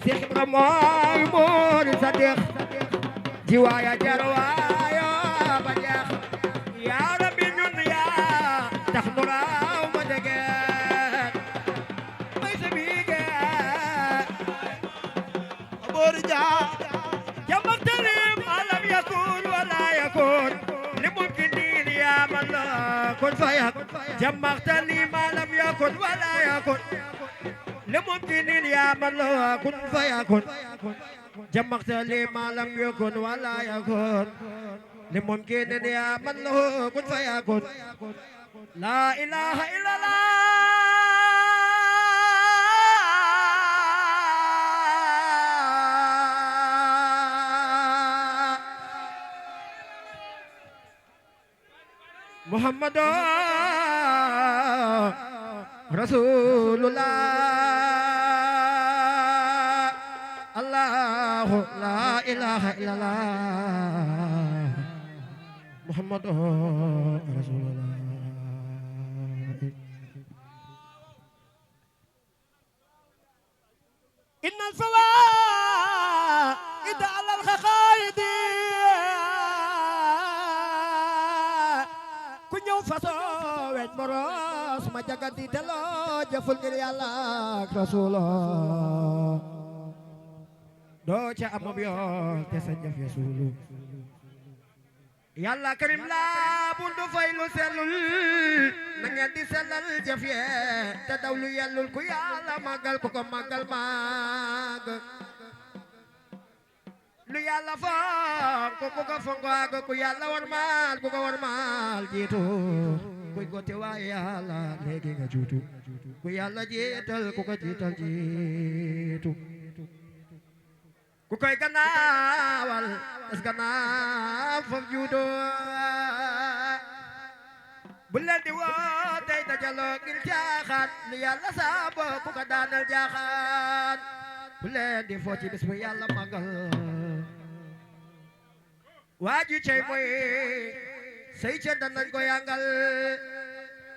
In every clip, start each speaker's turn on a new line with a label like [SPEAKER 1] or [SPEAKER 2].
[SPEAKER 1] Seex Ibra mooy Moori Sadiq jiwaaya jarwaaya ba jeex yaa rabbi ñun yaa tax nu raaw ma dege may sa biige
[SPEAKER 2] Moori Jaa
[SPEAKER 1] jamaktali ma lam yakun wala yakun li mumkinin yaa man la kun fayakun jamaktali ma lam yakun wala yakun li mumkinin yaa man la kun fayakun جمعت لي ما لم يكن ولا يكون لممكن يا من له كن فيكون لا إله إلا الله محمد رسول الله الله لا إله إلا الله محمد رسول الله إن الفوائد على الخقائد كن يوم فصوت مروس ما جاكتي تلو جفل كري الله رسول الله doo ca am yoon te sa jëf ya suulu yàlla karim la bundu fay lu sellul na ngeen di sellal jëf ye te daw lu yellul ku yàlla màggal ku ko màggal màgg lu yàlla fonk ku ko fonk ku yàlla warmaal ku ko warmaal jiitu kuy gote waaye yàlla léegi nga juutu ku yàlla jiital ku ko jiital jiitu ku koy gannaawal es gannaaw foof juudo bu leen di woo tey dajaloo ngir jaaxaan lu yàlla saabo ku ko daanal jaaxaan bu leen di foo ci bis bu yàlla magal waa ji cey mooy say ca danañ ko yangal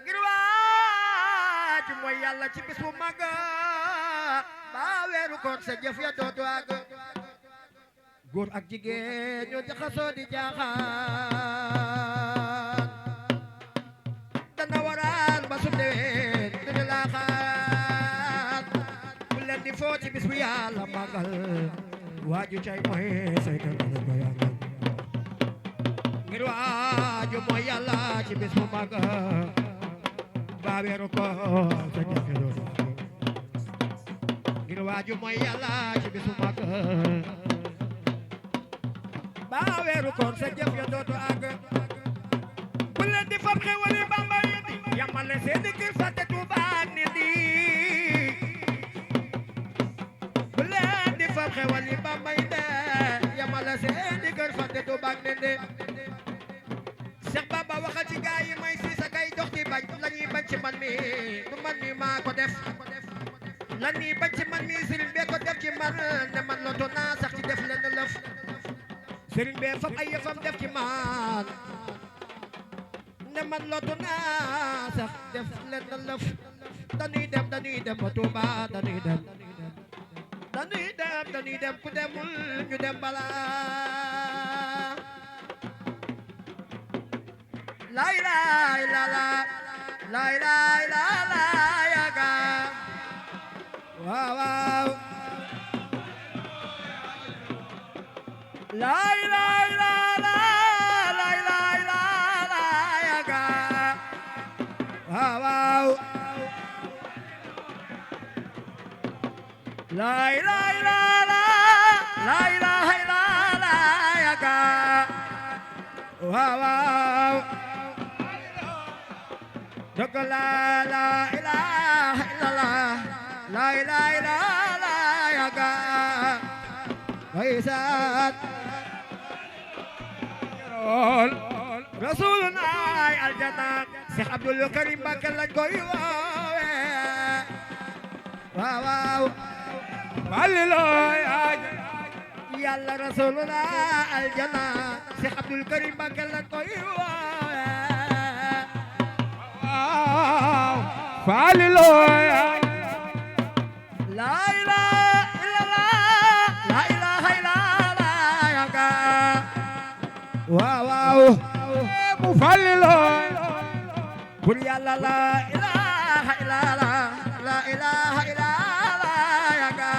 [SPEAKER 1] ngir waa ji mooy yàlla ci bis bu magal ba weeru koor sa jëf ya dootu àgg góor ak jigéen ñoo jaxasoo di jaaxaan dana waraan ba su déwén duñu laaxaan bu leen di foo ci bis bu yàlla màggal waaju cay mooy saytan dana ko yàggal ngir waaju mooy yàlla ci bis bu màggal ba weeru ko sa jëf ya dootu àgg ngir waaju mooy yàlla ci bis bu màggal ba weeru koor sa jëf ya dootu àgg bu leen di fab xewali Bamba yi di yamale seeni kër fàtte Tuuba ak nit di bu leen di fab xewali Bamba yi de yamale seeni kër fàtte Tuuba ak nit di Cheikh Bamba waxal ci gaay yi may si sa kay dox di bañ lañuy bañ ci man mi du man mi maa ko def lañuy bañ ci man mi sëriñ bee ko def ci man ne man loto naa sax ci def leen lëf sëriñ bee fam ay yëfam def ci man ne man lotu naa sax def leen lëf dañuy dem ba Tuuba dañuy dem ku demul ñu dem bala lay lay la la lay lay la la yaga waaw waaw lay lay la la lay lay la la yaga waaw waaw lay lay la la lay lay la la yaga waaw waaw dëgg la la ilaha illallah la ilaha illallah yaga waysat rasuluna aljanna Cheikh Abdul Karim Mbacké lañ koy woowe waaw waaw waliloy yàlla rasuluna aljanna Cheikh Abdul Karim Mbacké lañ koy woowe waaw waliloy la ilaha illallah
[SPEAKER 2] Fallilo
[SPEAKER 1] bur yàlla la ilaha illallah la ilaha illallah yaga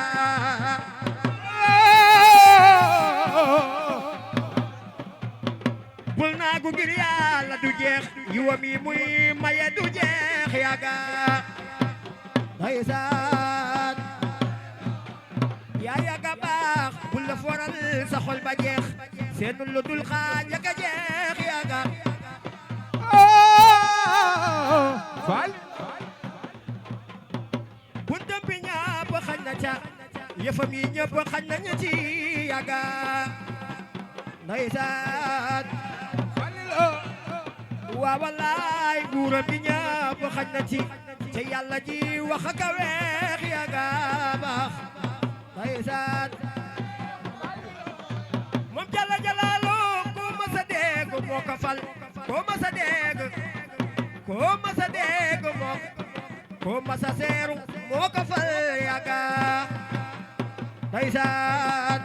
[SPEAKER 1] bul naagu ngir yàlla du jeex yiwam yi muy maye du jeex yaga ndeysaan yaa yaga baax bul la foral sa xol ba jeex seenul lu dul xaaj yaga jeex yaga
[SPEAKER 2] Fall
[SPEAKER 1] buntam bi ñëpp xañ na ca yëfam yi ñëpp xañ nañu ci yaga ndeysaan
[SPEAKER 2] Fallilo
[SPEAKER 1] waa wallaay nguuram bi ñëpp xañ na ci ca yàlla ji wax ak a weex yaga baax ndeysaan moom jalla jalaalu ko mas a dégg moo ko fal ko mas a dégg ko mas a dégg moo ko mas a seeru moo ko fal yaga ndeysaan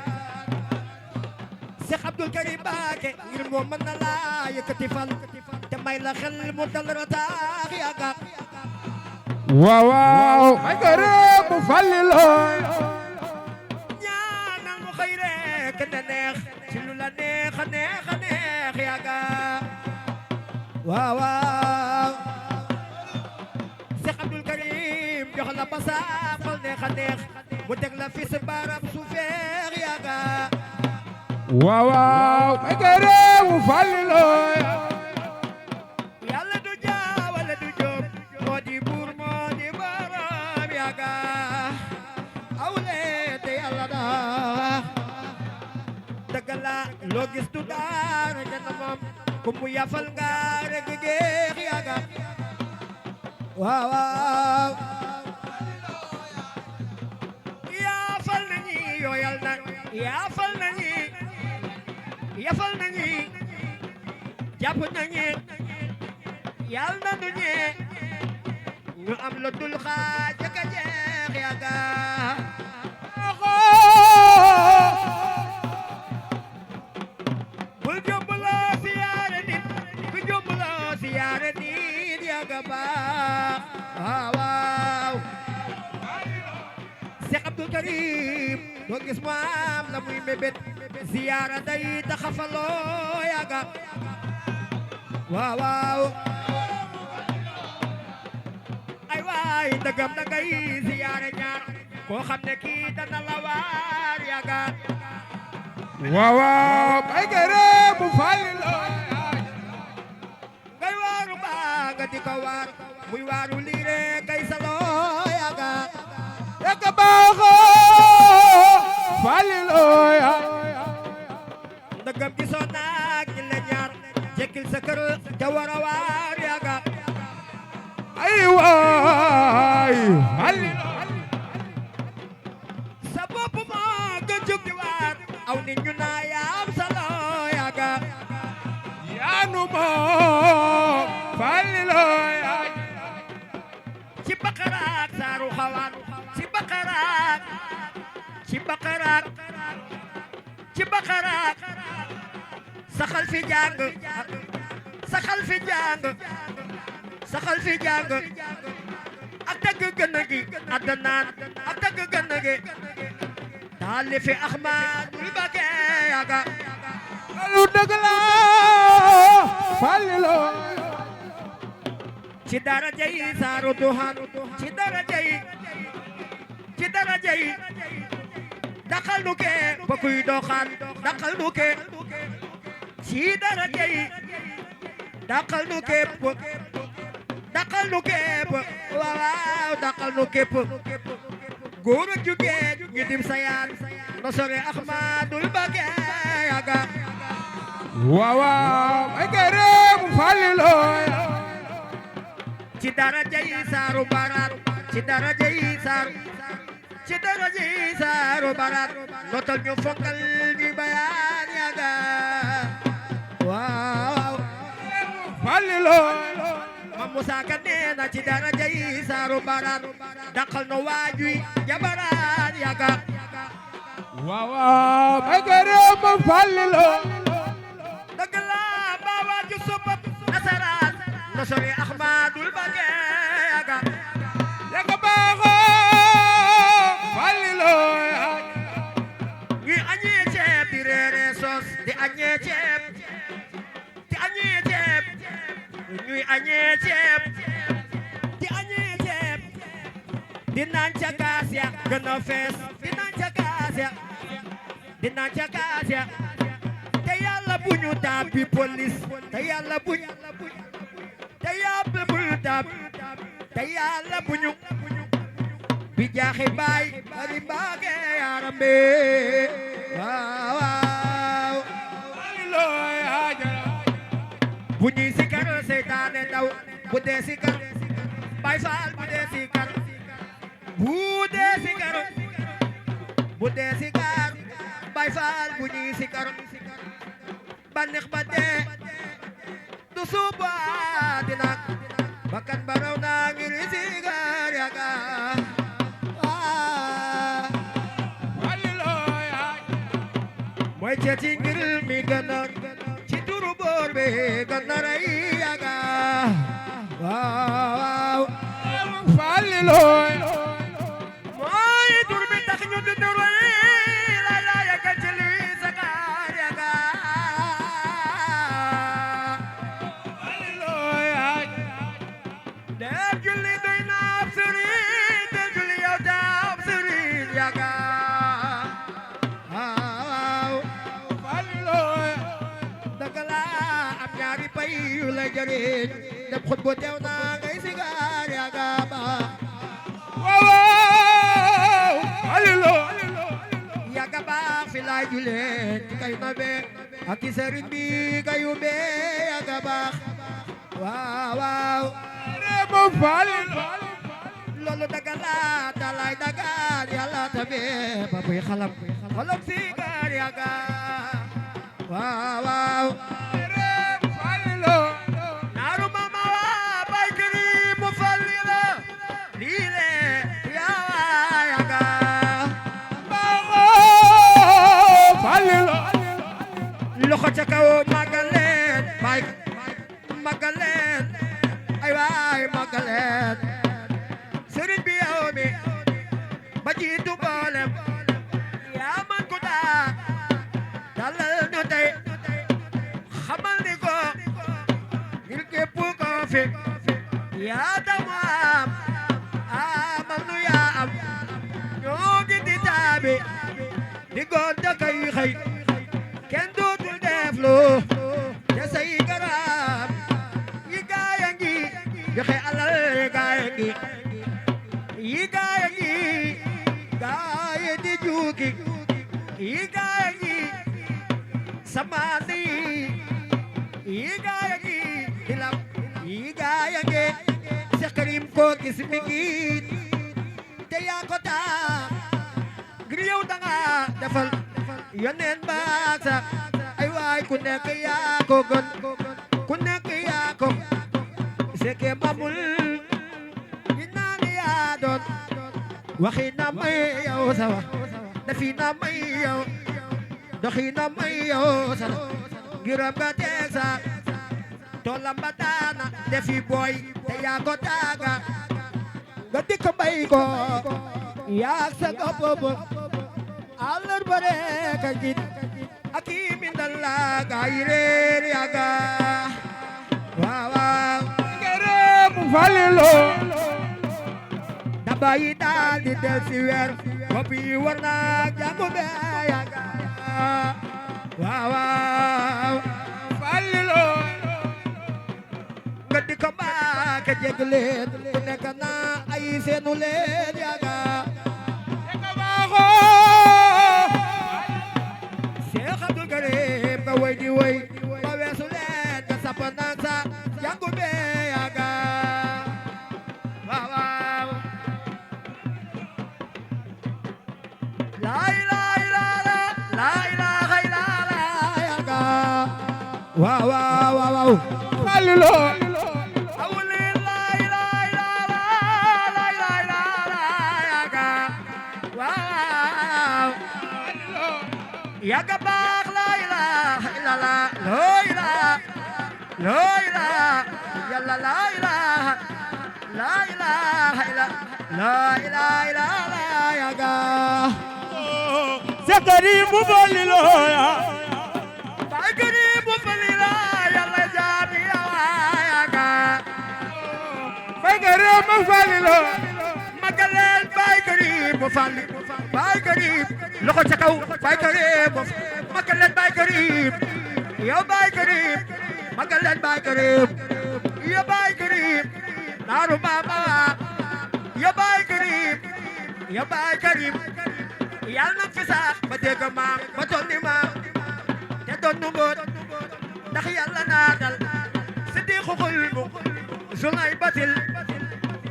[SPEAKER 1] Cheikh Abdoul Karim Mbacké ngir moom mën na laa yëkkati fal te may la xel mu dal rataax yaga
[SPEAKER 2] waaw waaw may gërëm mu Fallilo
[SPEAKER 1] ñaanal mu xëy rek ne neex ci lu la neex a neex a neex yaga waaw waaw Cheikh Abdoul Karim jox la ba sa xol neex a neex mu teg la fi sa baram su feex yaga
[SPEAKER 2] waaw waaw may gërëm mu Fallilo
[SPEAKER 1] yàlla du jaawale du jóob moo di buur moo di borom yaga awle te yàlla da dëgg la loo gis du daara jana moom ku mu yafal nga rek géex yaga waaw waaw yaafal nañi yooyal na yaafal nañi yafal nañi jàpp nañi yal na nu ñee ñu am la dul xaaj ak a jeex yaga bul jombaloo siyaare nit bu jombaloo siyaare nit yaga baax waaw waaw Cheikh Abdoul Karim doo gis mu am la muy mébét siyaara day taxafaloo yaga waaw waaw ay waay ndagam da ngay siyaare ñaar koo xam ne kii dana la waar yaga
[SPEAKER 2] waaw waaw may gërëm mu Fallilo
[SPEAKER 1] ngay waaru baa nga di ko waar muy waaru liire kay saloo yaga
[SPEAKER 2] yaga baaxo Fallilo
[SPEAKER 1] ndagam gisoo naag ñi la ñaar jekkil sa kër te war a waar yaga
[SPEAKER 2] ay waay Fallilo
[SPEAKER 1] sa bopp moo nga jóg di waar aw nit ñu naa yaam salo yaga
[SPEAKER 2] yaanu moo Fallilo
[SPEAKER 1] ci baqaraak saaru xawaan ci baqaraak ci baqaraak ci baqaraak saxal fi jàng saxal fi jàng saxal fi jàng ak dëgg gën a gi addanaan ak dëgg gën a gi taalifi Ahmadul Mbacké yaga
[SPEAKER 2] lu dëgg la Fallilo
[SPEAKER 1] ci daraja yi saaru duhan ci daraja yi daqal nu ke ba kuy doxaan daqal nu ke ci daraja yi daqal nu képp daqal nu képp waaw daqal nu képp góor a jugee ñu dim sayaan no sore Ahmadul Mbacké yaga
[SPEAKER 2] waaw waaw may gërëm mu Fallilo
[SPEAKER 1] ci daraja yi saaru barat ci daraja yi saaru barat notal ñu fonkal ñu bayaan yaga waaw
[SPEAKER 2] Fallilo
[SPEAKER 1] Mam Musa Ka nee na ci daraja yi saaru barat daqal no waajuy jabarat yaga
[SPEAKER 2] waaw waaw may gërëm mu Fallilo
[SPEAKER 1] dëgg la ba waaju sobat sori Ahmadul Bage yaga
[SPEAKER 2] yaga baaxo Fallilo
[SPEAKER 1] ñi añee ceeb di reere sos di añee ceeb di añee ceeb ñuy añee ceeb di añee ceeb di naan ca kaas ya gën a fees di naan ca kaas ya di naan ca kaas ya te yàlla bu ñu tàbbi police te yàlla bu ñu tàbbi te yàlla bu ñu bi jaaxi baay bari mbaage yaram be waaw waaw
[SPEAKER 2] Fallilo ajara
[SPEAKER 1] bu ñuy sikar seytaane daw bu dee sikar Baay Faal bu dee sikar bu dee sikar bu dee sikar Baay Faal bu ñuy sikar baneex ba dee du suba dina bakkan baraw na ngir sikar yaga
[SPEAKER 2] Fallilo
[SPEAKER 1] mooy ceeti ngir mi gën a ci turu boor bi gën a rey yaga waaw
[SPEAKER 2] Fallilo
[SPEAKER 1] mooy tur bi tax ñu di nuru la yaga ci li sakar yaga
[SPEAKER 2] Fallilo
[SPEAKER 1] def julli doy na ab sëriñ def julli yow tam sëriñ yaga waaw
[SPEAKER 2] Fallilo
[SPEAKER 1] dëgg la am ñaari pay yu la jëriñ dem xut bu teew na ngay sigaar yaga ba
[SPEAKER 2] waaw Fallilo
[SPEAKER 1] yaga baax fi laay julee ci kay na be ak ci sëriñ bi kayu be yaga baax waaw waaw
[SPEAKER 2] Remo Fallilo
[SPEAKER 1] loolu dëgg la dalay dagaan yàlla tabe ba buy xalam xalam sigaar yaga waaw waaw
[SPEAKER 2] Remo Fallilo
[SPEAKER 1] naaru mama waa bay kiri mu Fallilo lii le yaa yaga
[SPEAKER 2] baaxo Fallilo
[SPEAKER 1] loxo ca kaw magaleen bay magaleen ay waay magaleen sëriñ bi yow mi ba jiitu boolem yaa man ko daa dalal ñu tey xamal ni ko ngir képp ko fi yaa damu am amal nu yaa am ñoo ngi di taabi di goon da kay xëy kenn dootul def lu te say garab yi gaaya ngi joxe alal yi gaaya ngi yi gaaya ngi gaaya di juuki yi gaaya ngi samaani yi gaaya ngi dilam yi gaaya ngi Seex Karim ko gis mi ngi te yaa ko taa ngir yow danga defal yoneen baak sax ay waay ku nekk yaa ko gën ku nekk yaa ko seke mamul dinaa ni yaa doon waxi na may yow sa wax dafi na may yow doxi na may yow sa ngiram nga teeg sa toolam ba taana defi boy te yaa ko taaga nga dikk bay ko yaak sa gopp allar bare ka jit aki min dalla gaay reer yaga waaw waaw
[SPEAKER 2] Remo Fallilo
[SPEAKER 1] daba yi daal di del si weer bopp yi war na jàngu be yaga waaw waaw
[SPEAKER 2] Fallilo
[SPEAKER 1] nga di ko baa ka jeg leen ku nekk na ay seenu leen yaga
[SPEAKER 2] yaga baaxo
[SPEAKER 1] Seex Abdul Karim nga way di way ba weesu leen nga sapa nag sa jàngu be yaga waaw waaw la ilaha illallah yaga waaw waaw waaw
[SPEAKER 2] Fallilo
[SPEAKER 1] awli la ilaha illallah yaga waaw yaga baax la ilaha illallah la ilaha yàlla la ilaha la ilaha illa la ilaha illa la yaga
[SPEAKER 2] Sekari mu falilo ya
[SPEAKER 1] Sekari mu falilo yàlla jaami yaga
[SPEAKER 2] Sekari mu falilo
[SPEAKER 1] magalel Sekari mu fali Sekari loxo ca kaw Sekari mu magalel Sekari yow Sekari magalel Sekari yow Sekari naaru baba yow Sekari yow Sekari yàlla na fi sax ba dégg maam ba toll ni maam te doon nu mboot ndax yàlla naatal siddiqu xulmu zulay batil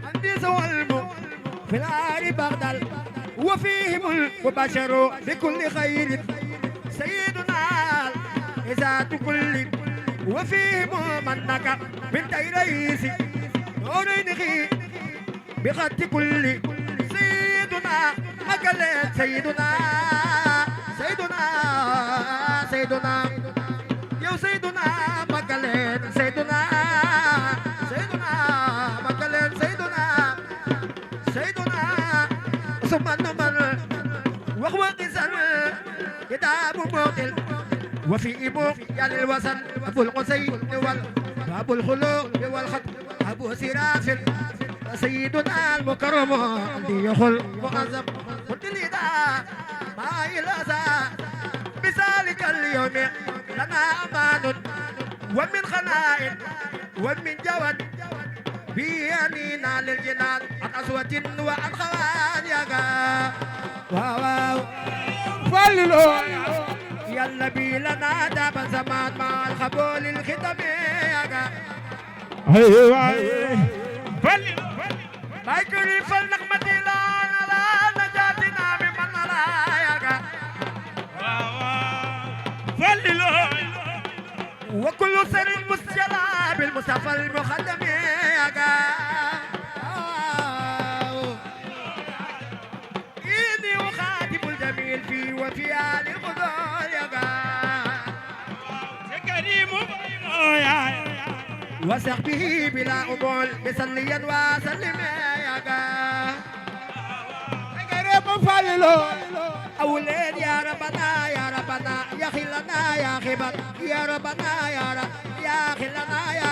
[SPEAKER 1] andi sa walmu fil aari bagdal wa fihimul mubasharu bi kulli xayrin sayyiduna isaatu kulli wa fihimu man naka bintay raisi noorayni xi bi xatti kulli sayyiduna magaleen sayyiduna sayyiduna sayyiduna yow sayyiduna magaleen sayyiduna sayyiduna magaleen sayyiduna sayyiduna suman man wax waqisan kitaabu muqil wa fi ibu yalil wasan abul qusayn wal abul khuluq wal khat abu sirafil سيدنا المكرم ليخل مؤذب قلت لي دا ما إلازا بذلك اليوم لنا أمان ومن خنائن ومن جواد بيانينا للجنان عن أسوة وعن خوان يغا واو
[SPEAKER 2] falilo
[SPEAKER 1] يلا بي لنا داب زمان مع الخبول الختم يغا
[SPEAKER 2] aywa falilo
[SPEAKER 1] Sekari fal naqmati la najatina min man la yaga
[SPEAKER 2] falilo
[SPEAKER 1] wa kullu sarin musjala bil mustafa al muqaddam yaga inni ukhatibul jamil fi wa fi ali qudul yaga
[SPEAKER 2] Sekari mu falilo ya
[SPEAKER 1] وسقه بلا أمول بسليا وسلم ياغا
[SPEAKER 2] Sekari mu falilo
[SPEAKER 1] أولاد يا ربنا يا ربنا يا خلنا يا خبر يا ربنا يا خلنا يا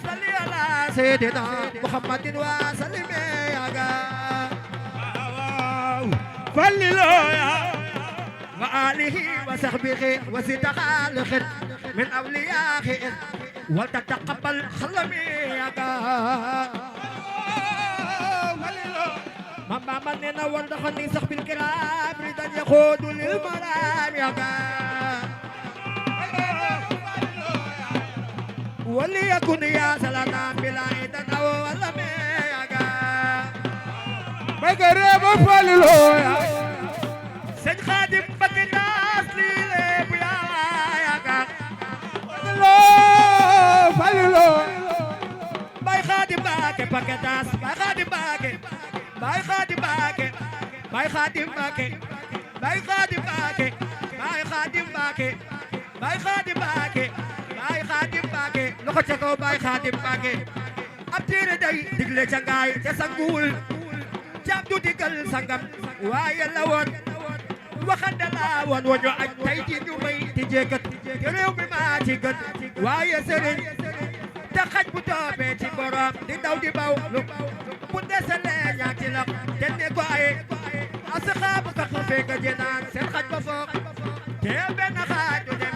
[SPEAKER 1] صلي على سيدنا محمد وسلم ياغا
[SPEAKER 2] falilo ya
[SPEAKER 1] وآله وصحبه وستخالق من أوليائه ولتتقبل خلمي ياغا ماما مننا وندخلني صحب الكرام رضا يقود للمرام ياغا وليكن يا سلام بلا إذن أو ولم ياغا
[SPEAKER 2] Sekari mu falilo ya
[SPEAKER 1] سيد خادم بكناس ليلي بيا ياغا
[SPEAKER 2] falilo
[SPEAKER 1] باي خادم باكي بكناس باي خادم باكي باي خادم باكي باي خادم باكي باي خادم باكي باي خادم باكي باي خادم باكي باي خادم باكي لوكو تشكو باي خادم باكي أبتير داي ديغلي جانغاي تسانغول جابدو ديغل سانغام واي لاوون waxande la woon woñu aj tey ji ñu may di jéegat te réew mi maa ci gën waaye sëriñ te xaj bu toobee ci borom di daw di baw lu bu desalee ñaati la te ne ko ay asxaabu ka xufee nga jënaan seen xaj ba foog te benn xaaj du dem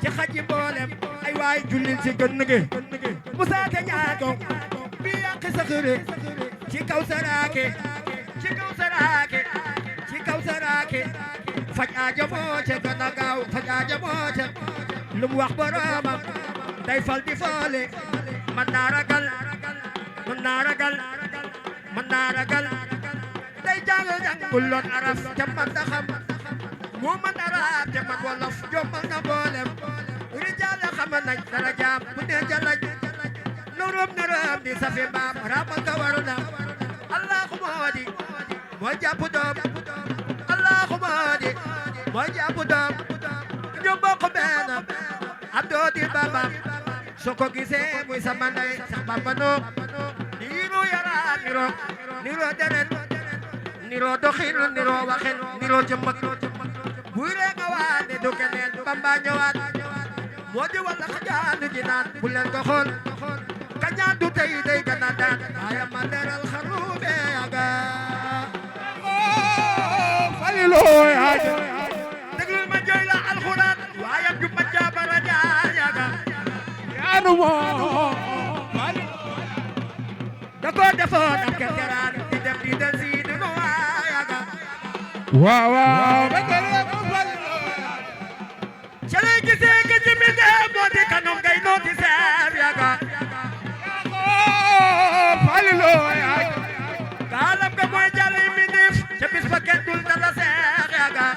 [SPEAKER 1] ci xaj yi mboolem ay waay jullil ci gën gi Musa te ñaago bi yàqi sa xëre ci kaw saraake ci kaw saraake ci kaw saraake faj aajo moo ca gën a gaaw faj aajo moo ca lu mu wax boromam day fal di foole man naa ragal man naa ragal man naa ragal day jàngul loon araf ca man da xam mu man arab te man wolof jombal na boolem rijaal la xam nañ dara jaam bu ne jalaj nurum nurum di safi maam rabal ka waru na allahu moodi moo jàpp doom allahu moodi moo jàpp doom ñu bokk benn abdoo di baba soo ko gisee muy sama ndey sax Bamba noo niru yara niro deret niro doxin niro waxin niro jëmmak buy ree nga waane du keneen Bamba ñëwaat moo di walla xajaanu ji naan bu leen ko xool kañaan du tey day gën a daan waaye ma leeral xarube yaga
[SPEAKER 2] Falilu yaay
[SPEAKER 1] déglul ma jooy la alxuraan waaye ju ma jaabara yaga
[SPEAKER 2] yaanu moom
[SPEAKER 1] da ko defoon ak kerkeraan di dem di del si du nu yaga
[SPEAKER 2] waaw waaw bekere mo Falilu
[SPEAKER 1] chalay gisee nga jimi de moo di kanam ngay nooti seef yaga
[SPEAKER 2] Falilu yaay
[SPEAKER 1] kaalam nga mooy jàll mi ndif ca bis ba kenn dul dala seex yaga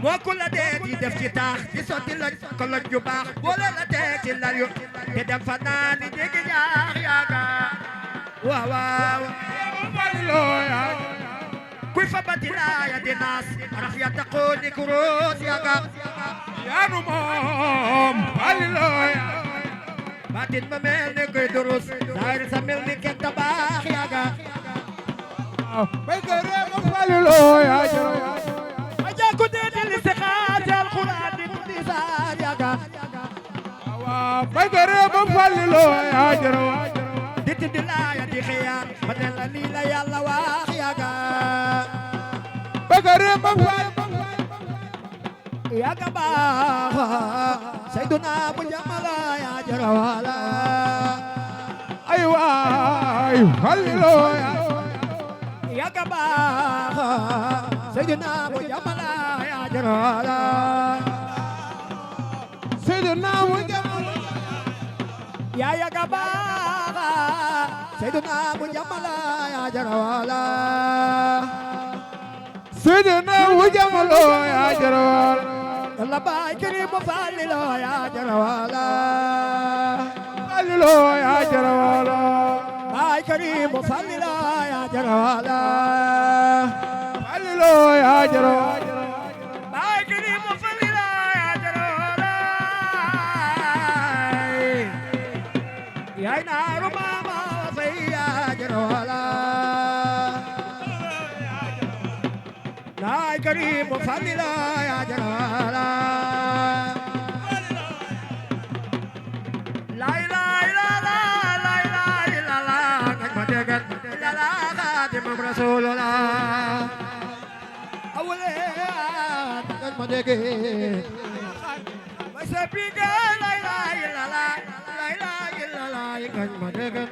[SPEAKER 1] moo ku la dee di def ci taax di sotti loj ko loj ju baax boole la teg ci lal yu te dem fa naan di jéggi ñaax yaga waaw waaw
[SPEAKER 2] Falilu yaay
[SPEAKER 1] kuy fa batilaaya di naas raf ya taqoo ni kuroos yaga
[SPEAKER 2] yaanu moom Falilu yaay
[SPEAKER 1] batin ma mel ni koy durus daayir sa mel ni kenn tabaax yaga
[SPEAKER 2] bekere mo Falilu yaay
[SPEAKER 1] aja ku dee di li si xaar ci alxuraan di saar yaga
[SPEAKER 2] waaw bekere mo Falilu yaay
[SPEAKER 1] di tiddi laaya di xiyaar ba ne la lii la yàlla wax yaga
[SPEAKER 2] bekere mo Falilu
[SPEAKER 1] yaga baax sayduna bu jamala ya jarawala
[SPEAKER 2] ay waay Falilu yaay
[SPEAKER 1] yaga baax sayduna bu jamala ya jarawala
[SPEAKER 2] Seydina mu jamal
[SPEAKER 1] ya yaga baax sayduna bu jamala ya jarawala
[SPEAKER 2] Seydina mu jamal ya jarawal
[SPEAKER 1] yàlla baay kiri mu Falilu ya jarawala
[SPEAKER 2] Falilu ya jarawal
[SPEAKER 1] baay kiri mu Falilu ya jarawala
[SPEAKER 2] Falilu ya jarawal
[SPEAKER 1] baay kiri mu Falilu ya jarawala yaay naaru mama fay ya jarawala baay kiri mu Falilu ya jarawala la ilaha illallah la ilaha illallah ngañ ma déggal la la xaadim rasulullah awle ngañ ma déggal ma sepiga la ilaha illallah la ilaha illallah ngañ ma déggal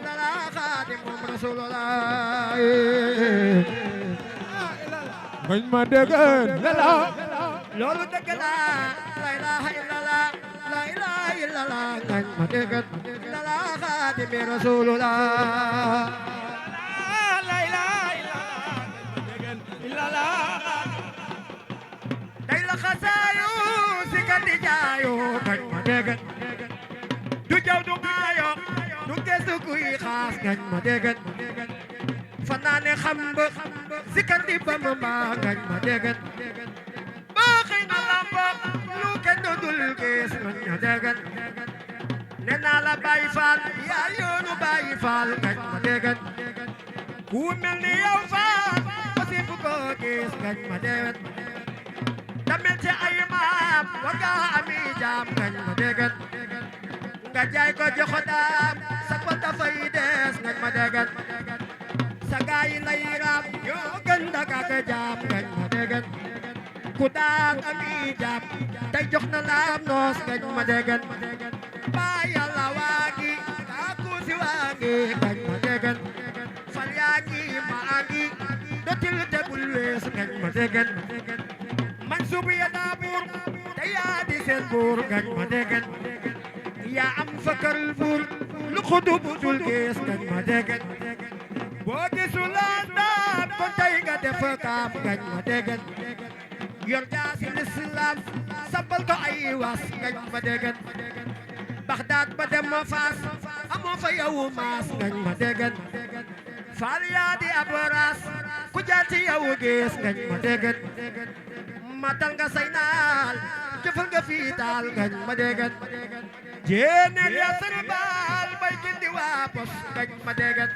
[SPEAKER 1] la la xaadim rasulullah
[SPEAKER 2] ngañ ma déggal la
[SPEAKER 1] loolu dëgg la la ilaha illallah la ilaha illallah ngañ ma déggal la la xaadim rasulullah la ilaha illallah day la xasaayu si kati jaayu ngañ ma déggal du jaw du maayo du gestu kuy xaas ngañ ma déggal fanaane xamba si kati bamba ngañ ma déggal boo xëy na lambo lu kenn dul gis ngañ ma déggal nee naa la Baay Faal yaa yoonu Baay Faal ngañ ma déggal ku mel ni yow Faal aussi fu ko gis ngañ ma déggal damel ci ay maam waga ami jaam ngañ ma déggal nga jaay ko joxo daam sa ko dafay des ngañ ma déggal sa gaay lay raam yoo gën daga ka jaam ngañ ma déggal ku daan ami jaam tey jox na laam noos ngañ ma déggal ba yàlla waagi kaa kuusi waagi ngañ ma déggal fal yaa ngi maa ngi dotil te bul wees ngañ ma déggal man subu ya daa buur te yaa di seen buur ngañ ma déggal yaa am fakal buur lu xudu budul gees ngañ ma déggal boo gisul daan kon tey nga def kaaf ngañ ma déggal yor jaasi lislaam sambal ko ay was ngañ ma déggal Baxdaad ba dem ma faas amoo fa yow maas ngañ ma déggal faal yaa di aboraas ku jaar ci yow gees ngañ ma déggal matal nga say naal jëfal nga fii taal ngañ ma déggan jéeneel ya sëri baal bay gindi waa pos ngañ ma déggan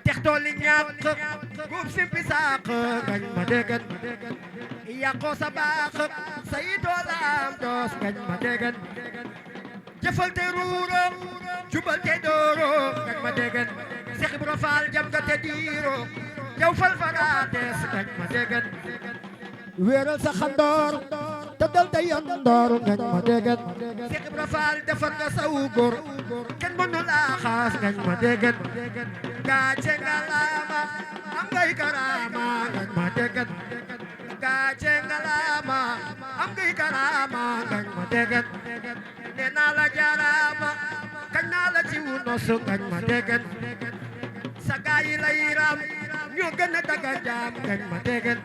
[SPEAKER 1] textoo li ñàkk guub simpi saaq ngañ ma déggan yàqoo sa baax sayitoo la am doos ngañ ma déggan jëfal te ruuro jubal te dooro ngañ ma déggan Seex Ibra Faal jam nga te diiro yow fal faraatees ngañ ma déggan wéeral sa xandoor te dal te yandoor ngañ ma déggan Seex Ibra Faal defar nga saw góor kenn mënu laa xaas ngañ ma déggan gaace nga laama am ngay karaama ngañ ma déggan gaace nga laama am ngay karaama ngañ ma déggan nee naa la jaaraama kañ naa la ci wu nos ngañ ma déggan sa gaay yi lay raam ñoo gën a daga jaam ngañ ma déggan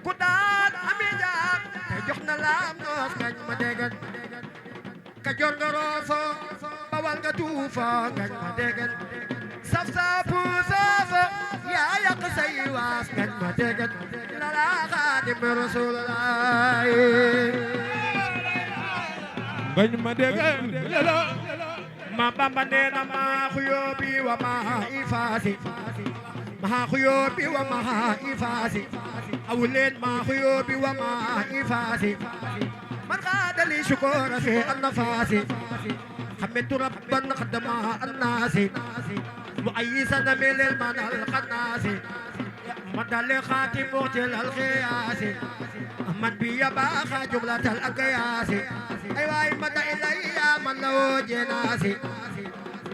[SPEAKER 1] ku daan amee jaam te jox na laam noos ngañ ma déggan ka jor nga roofo bawal nga tuufo ngañ ma déggan saf saapu saafa yaa yàq say waas ngañ ma déggan la laa Xaadim Rasulullah
[SPEAKER 2] ngañ ma déggan lala
[SPEAKER 1] ma Bamba nee na maa xuyoobi wa maa ifaasi maa xuyoobi wa maa ifaasi aw leen maa xuyoobi wa maa ifaasi man xaadali shukoora fi annafaasi xamitu rabban xadama annaasi mu ayisan milil manal xannaasi man dale xaati muxtil alxiyaasi man bi yabaaxa jumlatal akayaasi ay waay mata ilayya man lawoo jeenaasi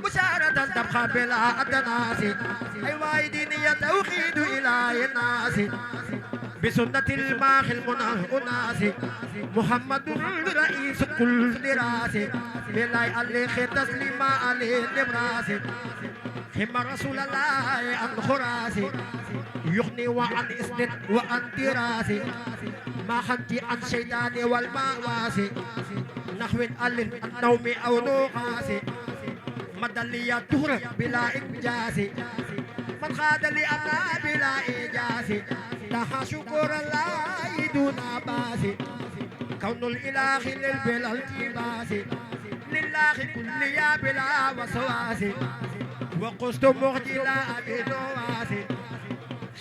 [SPEAKER 1] musharatan tabxa bila adanaasi ay waay diiniya tawxiidu ilaahi naasi bisunnatil maaxil munal unaasi muhammadun ra'iisu kulli raasi bilaay alayhi taslima alayhi nibraasi xima rasuulallahi an xuraasi yuxni wa an isnin wa an tiraasi ما خنتي عن شيطان والمعاصي نحو ألف النوم أو نوقاسي مدلية الدهر بلا إنجاز من خاد لي أنا بلا إيجاز لها شكر الله دون باس كون الإله للبلا التباس لله كل يا بلا وسواس وقست مخجلا بنواس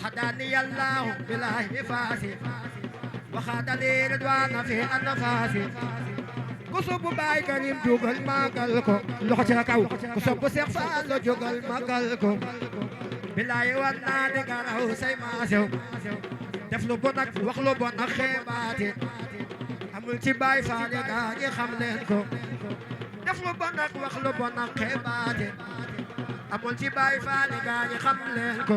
[SPEAKER 1] حداني الله بلا نفاس وخاد لي رضوان في النفاس كسب باي كريم جوغل ماغالكو لوخو تي كاو كسب شيخ فال جوغل ماغالكو بلاي وانا دي غراو ساي ماسيو def lu bon ak wax lu bon ak xeebaate amul ci baay faale gaa ñi xam leen ko def lu bon ak wax lu bon ak xeebaate amul ci baay faale gaa ñi xam leen ko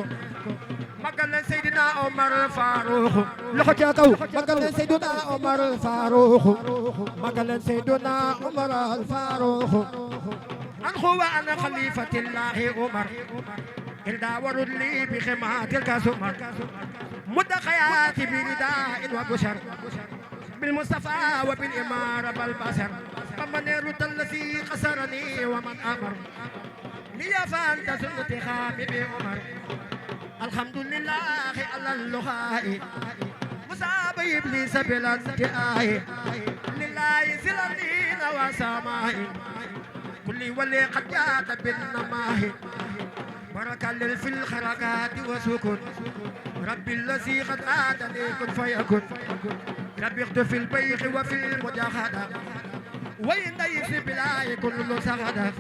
[SPEAKER 1] magal leen Seydina Omar Farouuk loxo ca kaw magal leen Seydina Omar Farouuk magal leen Seydina Omar Farouuk an huwa ana xalifatillahi Omar ilda warul li bi xemaatil kasumar مد حياتي برداء وبشر بالمصطفى وبالإمارة بالبشر فمن يرد الذي خسرني ومن أمر لي فأنت سنة خامي بعمر الحمد لله على اللقاء مصاب إبليس بالانتهاء لله سلمين وسماء كل ولي قد جاءت بالنماه بركة في الخرقات وسكن ربي الذي قد آتني كن فيكن ربي اخت في البيخ وفي المجاهدة وإن ليس بلا يكون له سغدة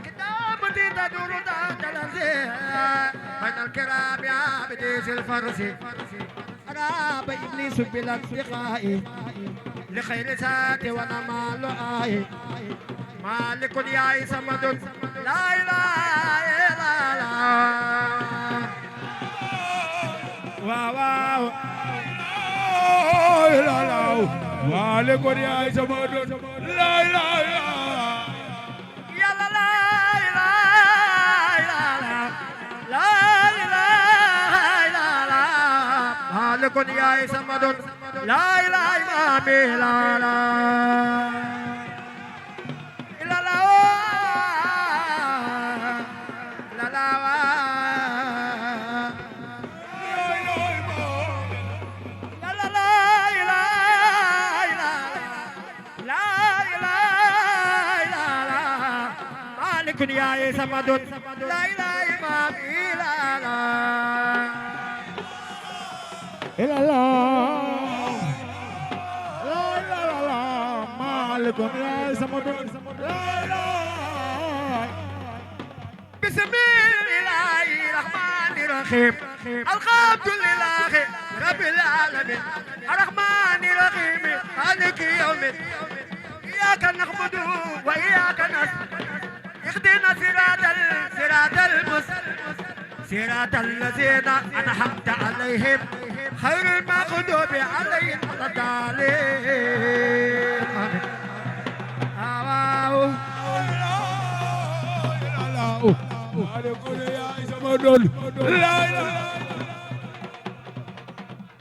[SPEAKER 1] كتابتي تدور ذات الأنزياء بين الكرام يا بديس الفرس أنا بإبليس بلا انتقاء لخير ساتي وأنا مال آي مالك يا سمد لا إله إلا الله
[SPEAKER 2] waaw waaw wale ko ya sama don la la
[SPEAKER 1] ya la la la la la la wale ko ya sama don la la la la kun yaay sama doon lay lay maam ilala
[SPEAKER 2] ilala la maalikun yaay sama doon
[SPEAKER 1] bismillahi rahmani rahim alhamdulillahi rabbil alamin arrahmani rahim maliki yawmid iyyaka na'budu wa iyyaka nasta'in اهدنا صراط الذين أنعمت عليهم خير المغضوب عليهم ولا الضالين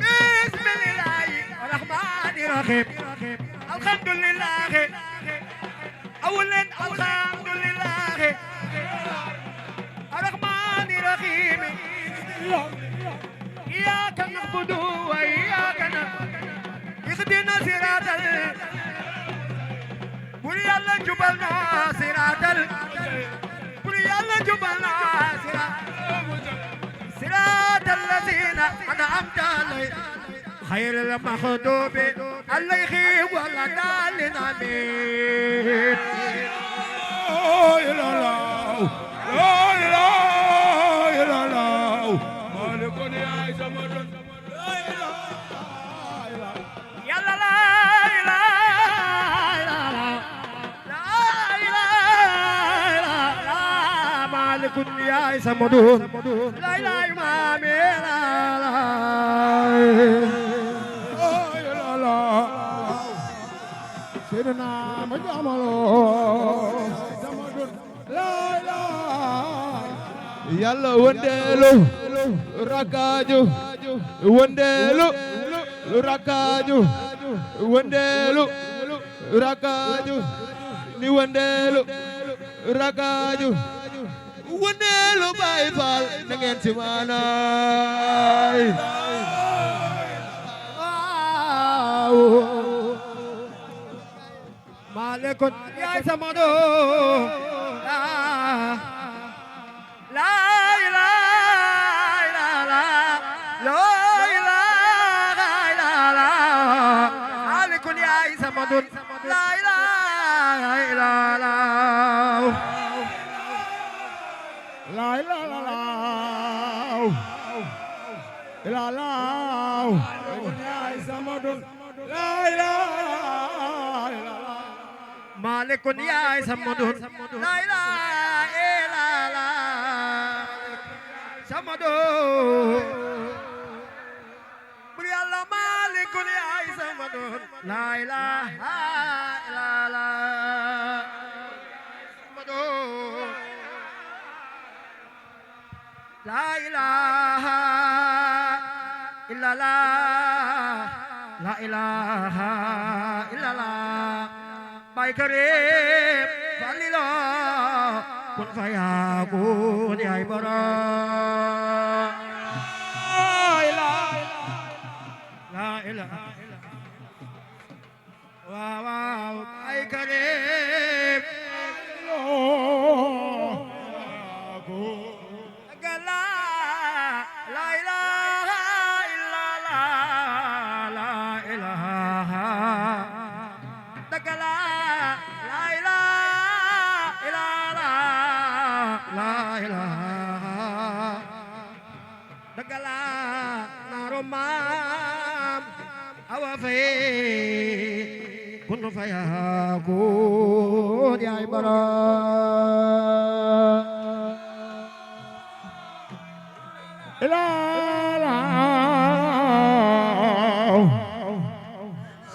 [SPEAKER 1] بسم الله الرحمن الرحيم الحمد لله أولا الحمد لله الرحمن الرحيم إياك نعبد وإياك نستعين اهدنا صراط قل يلا جبلنا صراط قل يلا جبلنا صراط الذين أنعمت عليهم خير المغضوب عليهم ولا الضالين آمين
[SPEAKER 2] لا مالكون يا زمرد
[SPEAKER 1] يلا لا إله إلا الله لا إله إلا مالك يا سمدون لا إله إلا الله
[SPEAKER 2] سيدنا مجاملو زمدون لا يلا وندلو ركاجو وندلو ركاجو وندلو ركاجو ni wandelu rakaaju wandelu Baay Faal na ngeen ci maanaay
[SPEAKER 1] Malekun yaay sama doom la ilaha illallah la ilaha illallah Malekun yaay sama doom la ilaha illallah
[SPEAKER 2] la ilaha illallah yaay sama doom la ilaha illallah
[SPEAKER 1] Malekun yaay sama doom la ilaha illallah sama doom bur Yàlla Malekun yaay sama doom la ilaha illallah sama doom la ilaha illallah la ilaha illallah Baay Karim Falilo kun fayakun yaay borom la ilaha waaw Baay Karim la ilaha illallah la ilaha dagala la ilaha illallah la ilaha dagala naromam awafe kun fayakun ya ibarat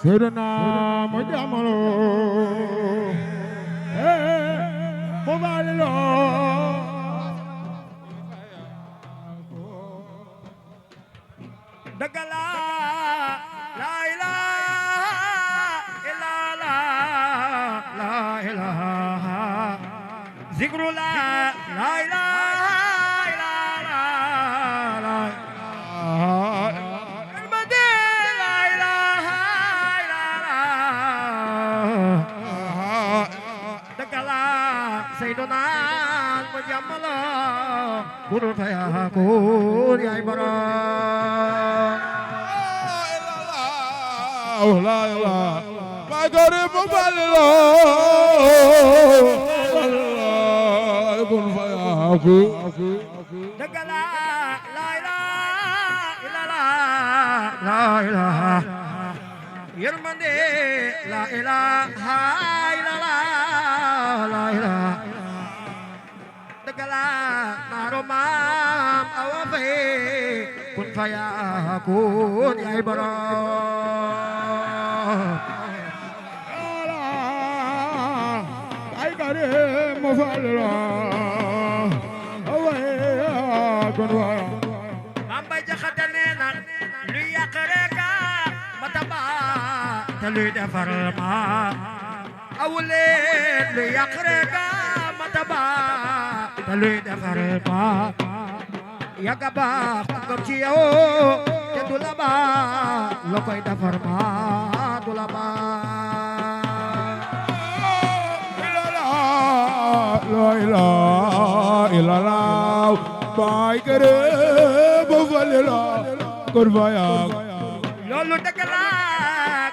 [SPEAKER 2] Sirna mujamalo mubalilo
[SPEAKER 1] dagala la ilaha illallah la ilaha zikrullah la ilaha illallah Sayyiduna kun fayakun yaay borom
[SPEAKER 2] la ilaha ma gari mu falilo kun fayakun
[SPEAKER 1] dagala la ilaha yërmande la ilaha illallah la ilaha dagala naro maam awa fe kun fayakun yaay borom
[SPEAKER 2] ay gari mu falilo
[SPEAKER 1] Maam Bay Jaxate nee na luy yàq rek mata ba te luy defar ma awuleen luy yàq rek mata ba te luy defar ma yàgga baax ngam ci yow te du la ba la koy defar ma du la ba
[SPEAKER 2] la ilaha illallah bay kere bo falila kon fayak
[SPEAKER 1] loolu dëgg la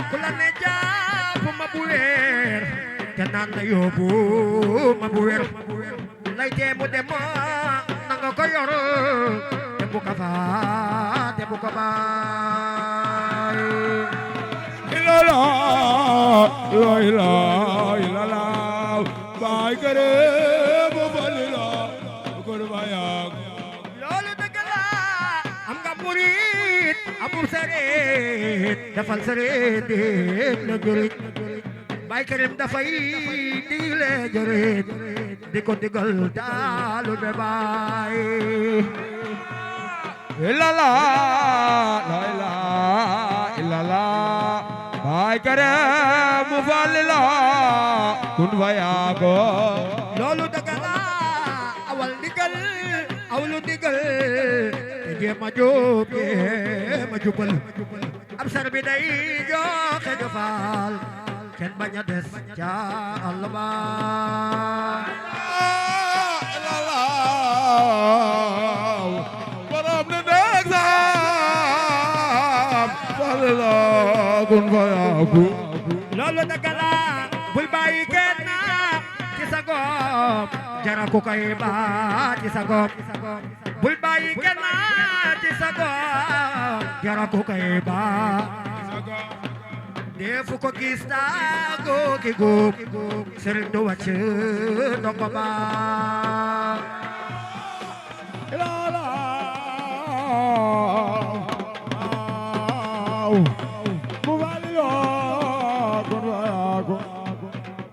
[SPEAKER 1] ku la ne jàpp ma bu wér te naan la yóbbu ma bu wér lay tee mu dem na nga ko yor te bu ko faa te bu ko baay
[SPEAKER 2] illallah la ilaha illallah bay kere bo falila kon fayak
[SPEAKER 1] loolu dëgg la am nga murit amul sareet dafal sareet déet la jurit Baay Karim dafay digle jurit di ko digal taalu be baay
[SPEAKER 2] illallah la ilaha illallah bay kere mu falila kun fayak
[SPEAKER 1] loolu dëgg la awal ndigal awlu ndigal te jéem a jub jéem a jubal ab sar bi day joxe jofal kenn bañ a des ca àll ba
[SPEAKER 2] borom ne deg sam falila kun fayak
[SPEAKER 1] loolu dëgg la bul bàyyi kenn ci sa goom jara ku koy ba ci sa goom bul bàyyi kenn ci sa goom jara ku koy ba defu ko gis taago ki góob sëriñ du wàcc ndongo ba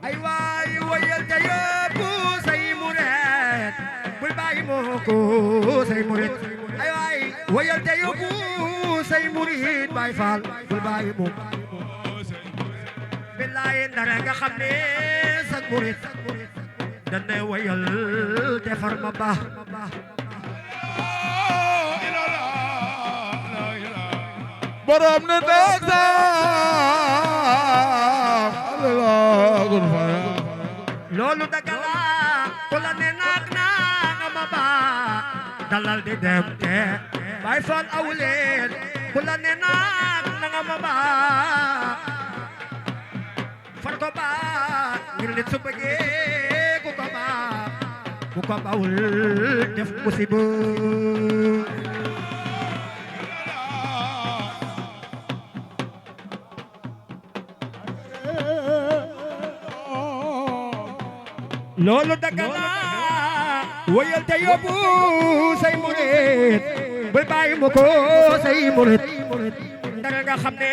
[SPEAKER 1] ay waay woyal te yóbbu say muret bul bàyyi moo ko say murit ay waay woyal te yóbbu say murit Baay Faal bul bàyyi moo billaay ndara nga xam ne sa murit dana woyal te far ma baax
[SPEAKER 2] borom ne deg sam falila kun fayak
[SPEAKER 1] loolu dëgg la ku la ne naag naa nga ma baax dalal di dem te Baay Faal awuleen ku la ne naag na nga ma baax far ko baax ngir nit su bëggee ku ko baax ku ko bawul def musiba loolu dëgg la woyal te yóbbu say murit bul bàyyi mu ko say murit dara nga xam ne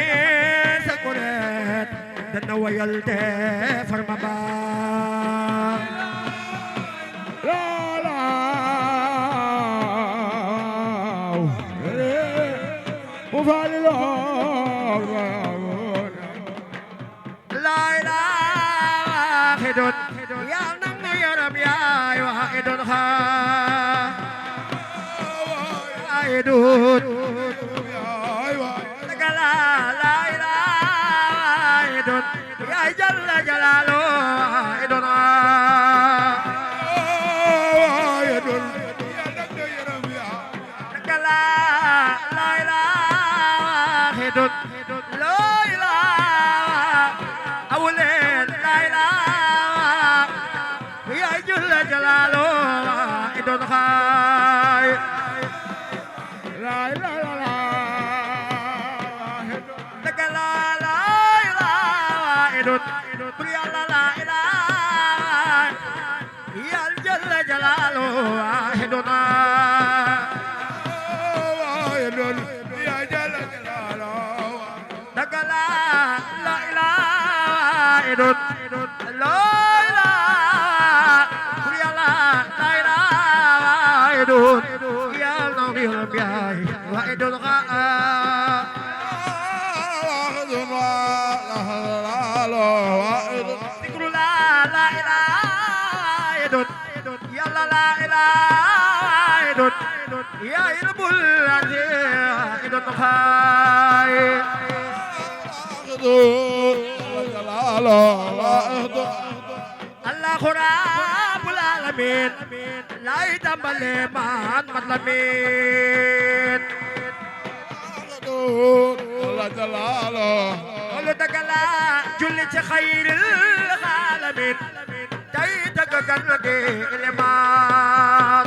[SPEAKER 1] sa murit dana woyal te far ma baax
[SPEAKER 2] mu falila
[SPEAKER 1] laa ilaaha illallah yaa nang nu yaram yaay waa idun xaa idun dagala laa ilaaha idun yaay jalla jalaalu idun واحد لا إله أولين لا إله يا جل جلاله واحد خاي
[SPEAKER 2] لا لا لا لا
[SPEAKER 1] لك لا لا إله واحد قل يا لا إله يا جل جلاله واحد
[SPEAKER 2] يا جل جلاله
[SPEAKER 1] لك لا لا إله واحد لا إله قل يا لا إله واحد يا نبي الأنبياء واحد ذكر لا إله يا لا إله يا رب العزيز خاي الله رب العالمين لا يتملي من مظلمين قولوا تقلا جل خير العالمين تيتك كنكي الإمام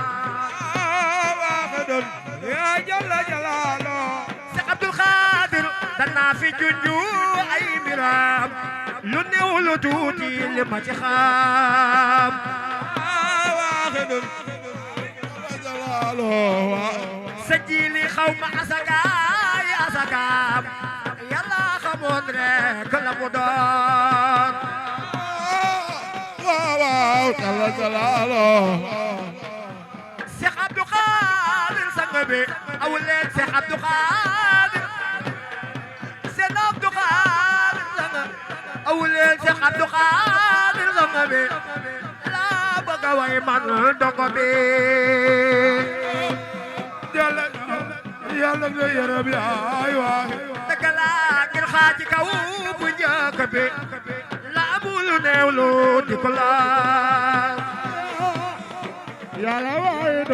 [SPEAKER 2] يا جل جلاله
[SPEAKER 1] سيد عبد القادر دنا في جنجو أي مرام لوني ولتوتي لما تخام سجيلي خوم أسقاي أسقام يلا خمون ريك لمدار
[SPEAKER 2] جل جلاله
[SPEAKER 1] سيد عبد القادر سنبي أولين سيد عبد القادر سيد عبد القادر سنبي أولين سيد عبد القادر سنبي لا بقى ويمن دقبي
[SPEAKER 2] يلا يا ربي ايوه
[SPEAKER 1] تكلا كل خاجي كوب جاكبي لا بول نولو ديكلا
[SPEAKER 2] يا واحد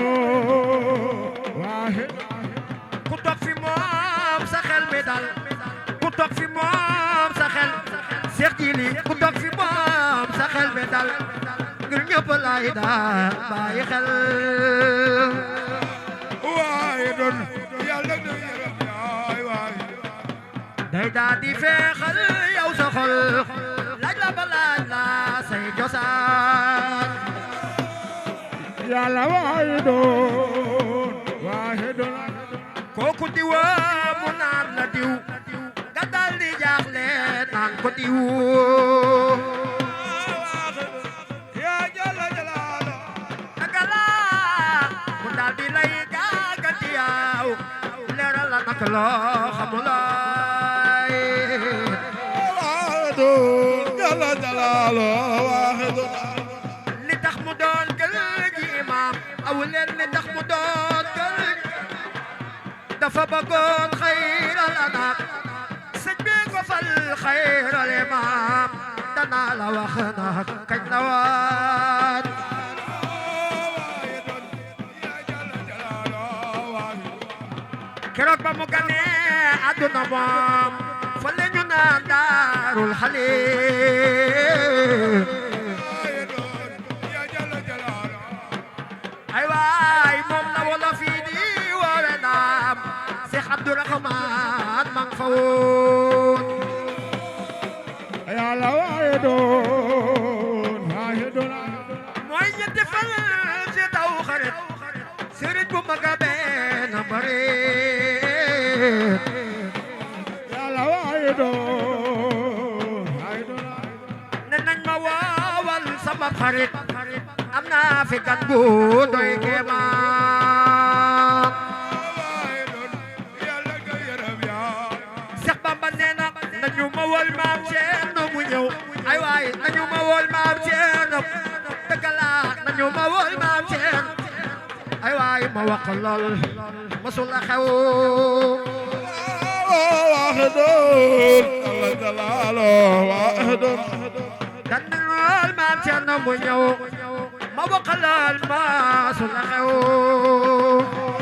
[SPEAKER 2] واحد
[SPEAKER 1] كنتك في موم سخل ميدال كنتك في موم سخل Cheikh Djily كنتك في موم سخل ميدال ngir ñëpp lay daa bàyyi xel
[SPEAKER 2] واحد يلا يا ربي ايوه
[SPEAKER 1] day daa di feexal yow sa xol laaj la ba laaj la say cosaan
[SPEAKER 2] يا واحد واحد
[SPEAKER 1] kooku diwa mu naan la diw nga dal di jaaxle naan ko diw
[SPEAKER 2] يا جل جلاله
[SPEAKER 1] naka la mu dal di lay gàgganti yaw leeral la naka loo xamulaay
[SPEAKER 2] واحد جل جلاله واحد
[SPEAKER 1] li tax mu doon gël gi imaam aw leen li tax mu doon gël dafa bëggoon xayral anaam sëñ bi ko fal xayral imaam danaa la wax nag kañ la waat keroog ba mu ganee àdduna moom fa la ñu naan daarul xaliim ay waay moom la wala fii di woowe naam Cheikh Abdourahmane mang fa woon
[SPEAKER 2] يا واحد واحد
[SPEAKER 1] mooy ñetti fan ci taw xarit sëriñ bu mag a benn bëri
[SPEAKER 2] يا واحد واحد
[SPEAKER 1] ne nañ ma woowal sama xarit am naa fi gan bu doy kéemaan Seex Bamba nee na nañu ma wol maam Ceerno mu ñëw ay waay nañu ma wol maam Ceerno dëgg la nañu ma wol maam Ceerno ay waay ma wax lool masul a xew
[SPEAKER 2] واحد جل جلاله واحد
[SPEAKER 1] dañu wol maam Ceerno mu ñëw ma wax lool masul a xew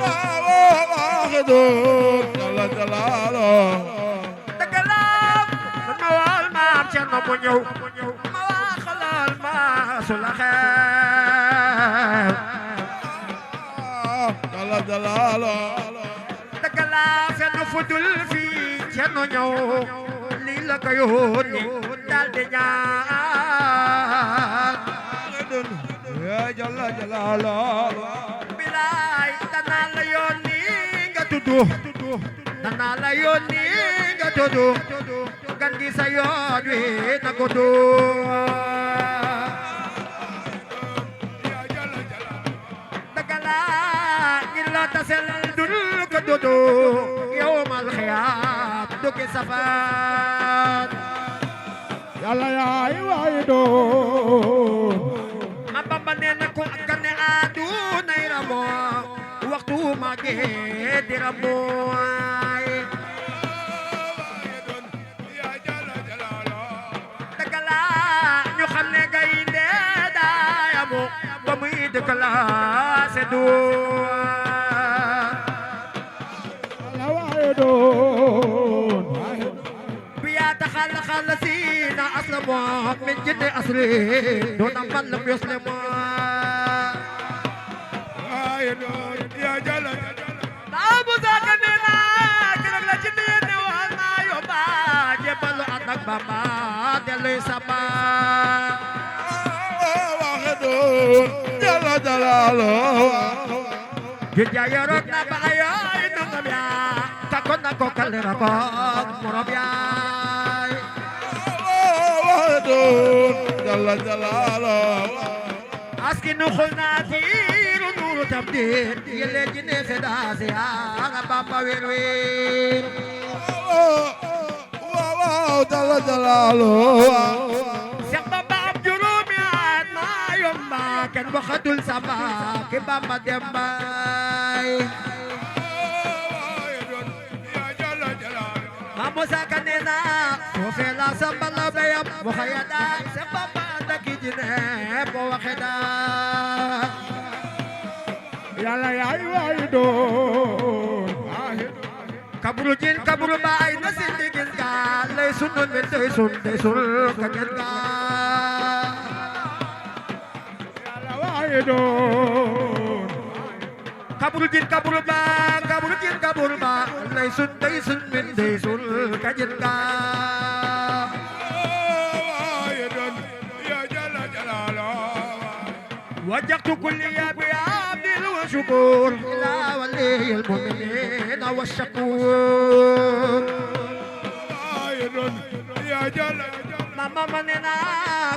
[SPEAKER 2] واحد جل جلاله
[SPEAKER 1] mu ñëw ma waxalal ma su la xew
[SPEAKER 2] jalla jalaalo
[SPEAKER 1] dëgg la fenn fu dul fii Cerno ñëw lii la ko yónni daal di ñaan
[SPEAKER 2] ya jalla jalaalo
[SPEAKER 1] bilaay danaa la yónni nga tuddu danaa la yónni nga tuddu gan gi sa yoon wi na ko du dëgg la ngir la tasel dul ko tuddu yawmal xiyaam du ki safaan
[SPEAKER 2] yàlla yaay waay doon
[SPEAKER 1] ma Bamba nee na ko gane àdduna yi ramoo waxtu ma gee di ramoo dëgg la ñu xam ne gaynde daayamu ba muy dëkk la seddu
[SPEAKER 2] yàlla waay doon
[SPEAKER 1] biya taxal xal sina aslamo min jinni asli dona man lam yuslimo
[SPEAKER 2] waay doon ya jalla
[SPEAKER 1] Abu Zakanina keroog la ci ne wax na yo ba jebalu ànd ak Bamba delluy sama
[SPEAKER 2] waxe doon jalla jalaalo
[SPEAKER 1] Gija yorok na ba ayoy nungam ya takon na ko kalera ko morom yaay
[SPEAKER 2] waxe doon jalla jalaalo
[SPEAKER 1] aski nu xul naa tiiru nuuru tam diin yelle ji ne fedaase nga Bamba wer wer
[SPEAKER 2] waaw jalla jalaalo
[SPEAKER 1] Seex Bamba am juróomi at maa yomba kenn waxatul sama ki Bamba dembaay Maam Musa Ka nee na foofee la samba la bayam mu xaya daay Seex Bamba daki ji ne bo waxe daa
[SPEAKER 2] yàlla yaay waay doon
[SPEAKER 1] kaburu jin kaburu baay na sindi gis ga lay sunun min day sun ka gis ga
[SPEAKER 2] yàlla waay doon
[SPEAKER 1] kaburu jin kaburu ba lay sun min day sun ka gis ga
[SPEAKER 2] waay doon ya jalla jalaalo
[SPEAKER 1] وجهت كل يا بعبد وشكور إلى ولي المؤمنين والشكور
[SPEAKER 2] يا جل
[SPEAKER 1] ماما مننا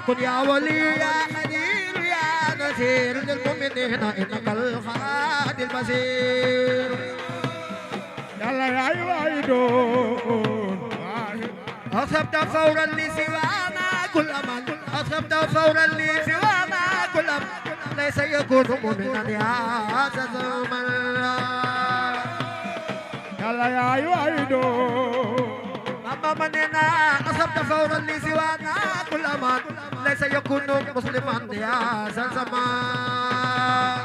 [SPEAKER 1] كن يا ولي يا خليل يا نذير للمؤمنين إنك الخالد البصير
[SPEAKER 2] يلا يا عيدون
[SPEAKER 1] أصبت فورا لسوانا كل من أصبت فورا لسوانا كل من ليس يكون مؤمنا يا زمان
[SPEAKER 2] يلا يا عيدون
[SPEAKER 1] أما مننا أصبت فورا لسوانا كل من ليس يكون مسلما يا زمان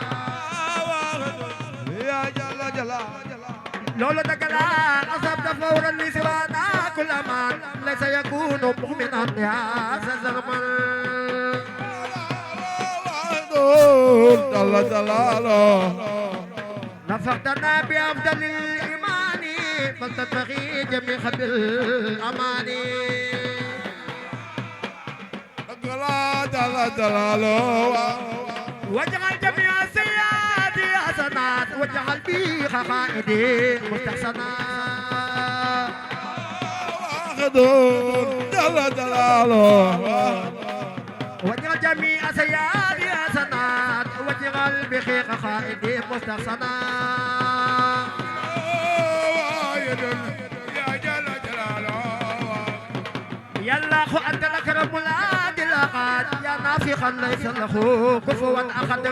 [SPEAKER 2] يا جل جلا
[SPEAKER 1] لولا تكلا أصبت فورا لسوانا كل من ليس يكون مؤمنا يا زمان
[SPEAKER 2] جل جلاله
[SPEAKER 1] نفختنا بأفضل الإيمان فلتتقي جميع بالأمان
[SPEAKER 2] جل جلاله
[SPEAKER 1] واجعل جميع السيئات حسنات واجعل بي خائدي مستحسنات
[SPEAKER 2] جل جلاله
[SPEAKER 1] واجعل جميع السيئات حسنات واجعل بخير خائدي مستحسنات
[SPEAKER 2] يا جل جلاله
[SPEAKER 1] يا الله أنت الأكرم العادل الأحد يا نافخا ليس له كفوا أحد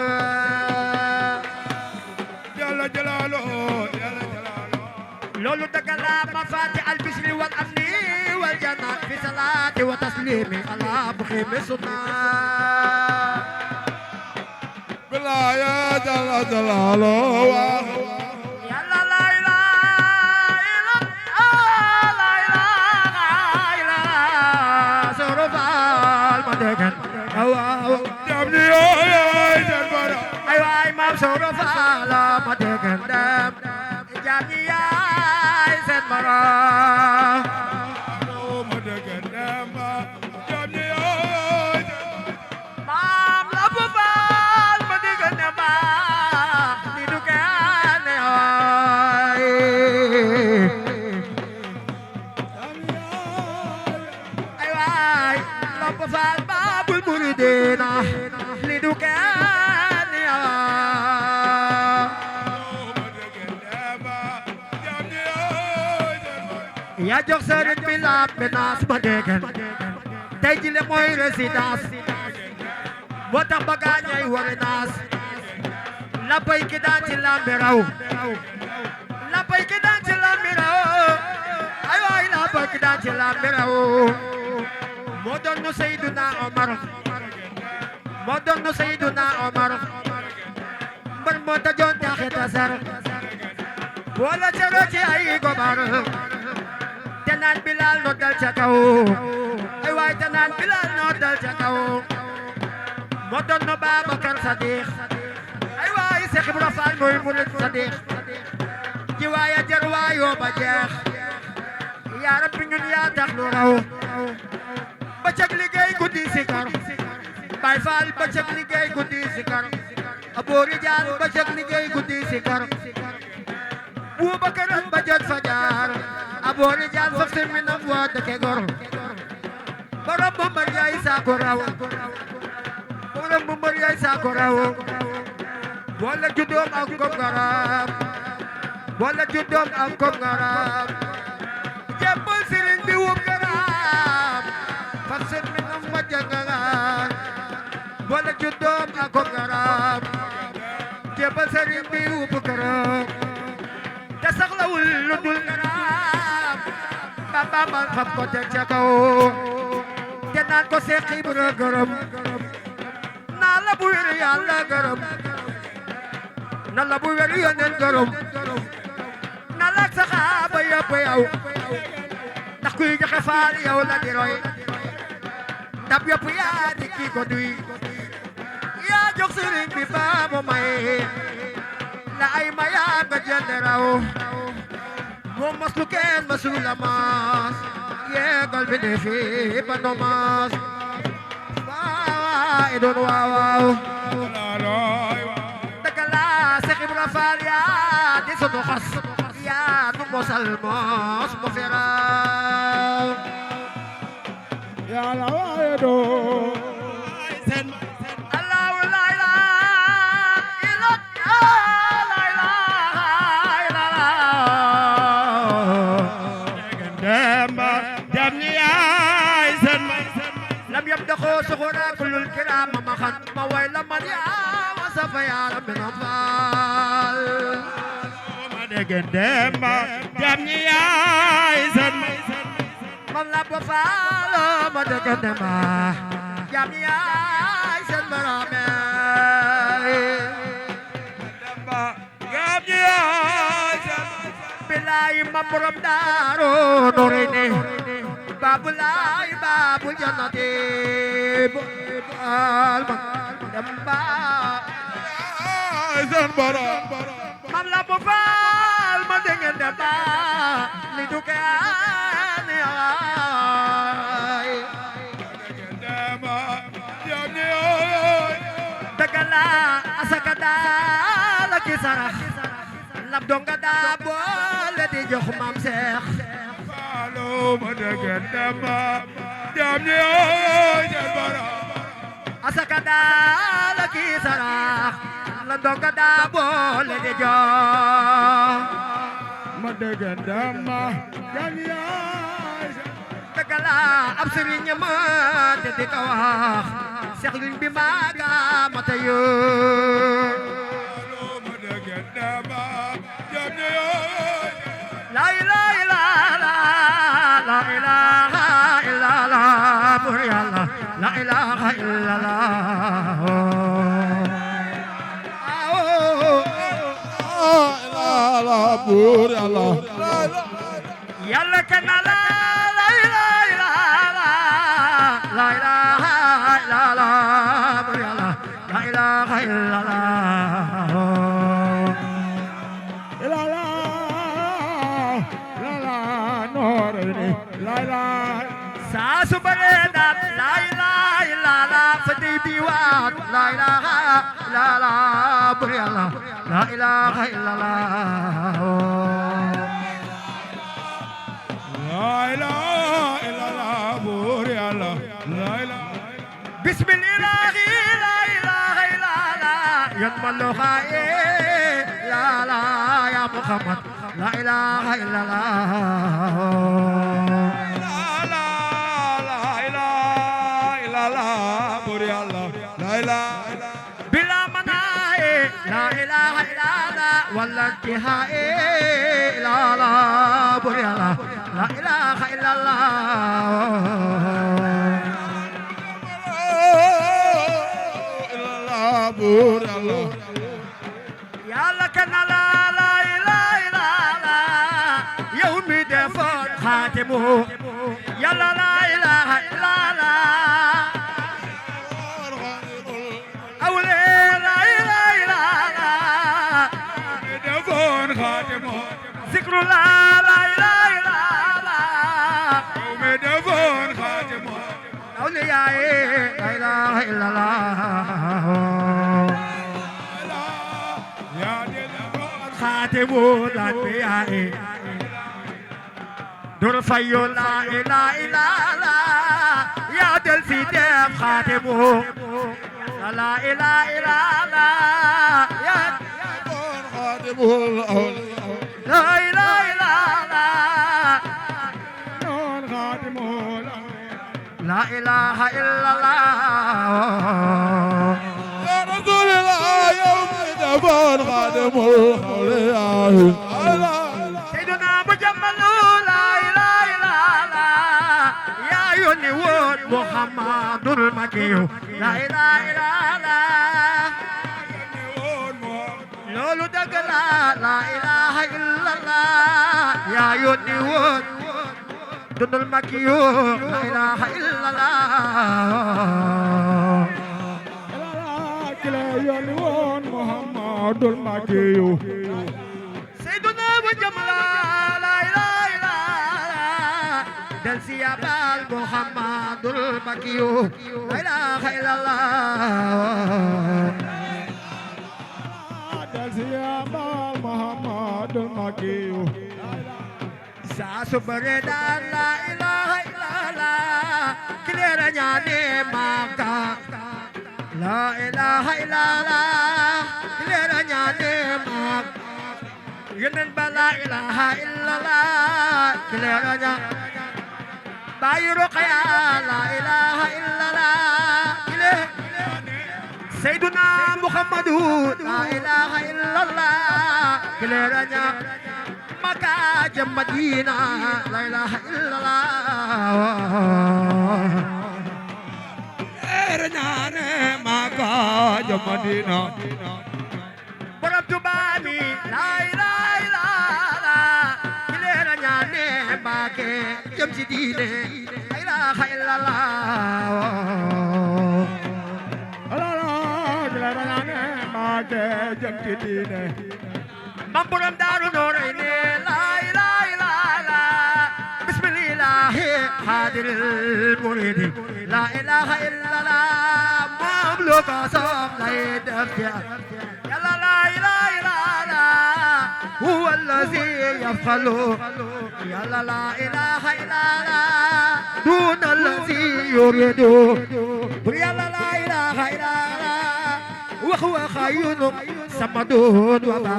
[SPEAKER 2] جل جلاله جل جلاله
[SPEAKER 1] لولو تقلا مفاتيح البشر والأمن والجنة في صلاة وتسليم على بخيم السنة
[SPEAKER 2] بلا يا جل جلاله
[SPEAKER 1] يا لا لا إله إلا الله لا إله إلا الله سرفا Mam Soro Faala ma dégg ndem jaam ñi yaay seen morom
[SPEAKER 2] ma dégg ndem jaam ñi yaay
[SPEAKER 1] Mam Lamp Fall ma dégg ndem ni du kenn yaay ay waay Lamp Fall Babul Muridina ni du kenn yaa jox sëriñ bi la menace ma dégg tey jii le mooy résidence moo tax ba gaañay wari naas la bay ki daan ci lambi raw la bay ki daan ci lambi raw ay waay la bay ki daan ci lambi raw moo doon nu Seydina Omar moo doon nu Seydina Omar mbër moo tajoon taxi tasar wala cero ci ay gobar te naan Bilal no dal ca kaw ay waay te naan Bilal no dal ca kaw moo doon no Babacar Sadiq ay waay Cheikh Ibra Fall mooy murid Sadiq ji waaya jar waayoo ba jeex yaa rabbi ñun yaa tax lu raw ba cag liggéey guddi sikar Baay Faal ba cag liggéey guddi sikar aboori jaan ba cag liggéey guddi sikar Boubacar ba jot fajar aboori jaan faf sir mi nam waa dëkke gor borom bu mbër yaay saako raw borom bu mbër yaay saako raw wala juddoom ak kom garab wala juddoom ak kom garab jébbal sëriñ bi wum garab faf sir mi nam waa jangagaan wala juddoom ak kom garab jébbal sëriñ bi wum garab te saxlawul lu dul garab Bamba man fab ko teg ca kaw te naan ko Seex Ibra gërëm naa la bu wér Yàlla gërëm na la bu wér Yonent gërëm na la ak saxaaba yëpp yow ndax kuy joxe faal yow la di roy ndab yëpp yaa di kii ko duy yaa jox sëriñ bi ba mu may la ay mayaam nga jënd raw moom mos lu kenn masul la mas yeegal bi ne fii ba no mas waaw doon waaw dëgg la Seex Ibra Faal yaa di sunu xas yaa nu mosal mos mu fi raw
[SPEAKER 2] yàlla waaye doo
[SPEAKER 1] دخو سخورا كل الكرام مخن ما ويل من يا وصف يا رب نفال
[SPEAKER 2] ما دegen demba jam ñi yaay sen
[SPEAKER 1] man la bo faalo ma degen demba jam ñi yaay sen marame
[SPEAKER 2] demba jam ñi yaay sen
[SPEAKER 1] billahi ma borom daaro norene babulay babul jannati alma demba
[SPEAKER 2] sen bara
[SPEAKER 1] mam la bo fal ma degen demba li du kan ay
[SPEAKER 2] demba jam ñi yaay
[SPEAKER 1] dagala asakada la kisara lab donga da boole di jox mam Seex
[SPEAKER 2] Faalo ma degen demba jam ñi yaay sen bara
[SPEAKER 1] asakada la kisara la donga da boole di jox
[SPEAKER 2] ma degen demba jam ñi yaay
[SPEAKER 1] dagala ab sëriñ ma te di ko wax Seex liñ bi maaga mata yo
[SPEAKER 2] ma degen demba jam ñi yaay
[SPEAKER 1] la ilaha illallah la ilaha illallah bur Yàlla la ilaha illallah
[SPEAKER 2] la bur Yàlla
[SPEAKER 1] Yàlla kana la ilaha illallah la ilaha illallah bur Yàlla la ilaha illallah
[SPEAKER 2] نورين لا إله
[SPEAKER 1] saa su bëree daal la ilaha illallah fa dey bi waat la ilaha illallah bur yàlla la ilaha illallah
[SPEAKER 2] لا إله إلا الله بور يا الله لا إله
[SPEAKER 1] bismillah la ilaha illallah yan malo khaye la la ya muhammad la ilaha illallah بلا مناء لا إله إلا الله ولا انتهاء لا لا بريا لا إله إلا الله يا لك لا لا إله إلا الله يومي دفن خاتمه يا لا لا إله إلا الله ذكر لا لا إله إلا الله
[SPEAKER 2] ومدفون خاتمه
[SPEAKER 1] أولياء لا إله إلا الله
[SPEAKER 2] يا دفون
[SPEAKER 1] خاتم الأنبياء دور فيو لا إله إلا الله يا دل في دم خاتمه لا إله إلا الله يا
[SPEAKER 2] دفون خاتمه الأولياء
[SPEAKER 1] لا إله إلا الله لا إله إلا الله
[SPEAKER 2] يا رسول الله يوم دفن خادم الأولياء
[SPEAKER 1] سيدنا مجمل لا إله إلا الله يا يونيون محمد المكي لا إله إلا الله لولو دقلا لا إله إلا الله يا يونيون دون المكي لا إله إلا الله
[SPEAKER 2] كلا يونيون محمد المكي
[SPEAKER 1] سيدنا مجمل لا إله إلا الله دلسي أبال محمد المكي لا إله إلا الله
[SPEAKER 2] Siapa Muhammad Maki
[SPEAKER 1] Sa subredan la ilaha illallah Kileranya ni maka La ilaha illallah Kileranya ni maka Yunan ba la ilaha illallah Kileranya Bayro kaya la ilaha illallah Kileranya Sayyiduna Muhammadu la ilaha illallah Kileranya Maka jam Madina la ilaha illallah
[SPEAKER 2] Ernyane maka jam Madina
[SPEAKER 1] Borom Tubani la ilaha illallah Kileranya ne Mbake jam ci diine la ilaha illallah
[SPEAKER 2] jam ci diine
[SPEAKER 1] Mam borom Daaru Nooreeyni la ilaha illallah bismillah hadiril murid la ilaha illallah moom lu ko soob lay def yàlla la ilaha illallah huwa allazi yaf'alu yàlla la ilaha illallah duna allazi yuridu yàlla la ilaha illallah وهو خير سمدون وما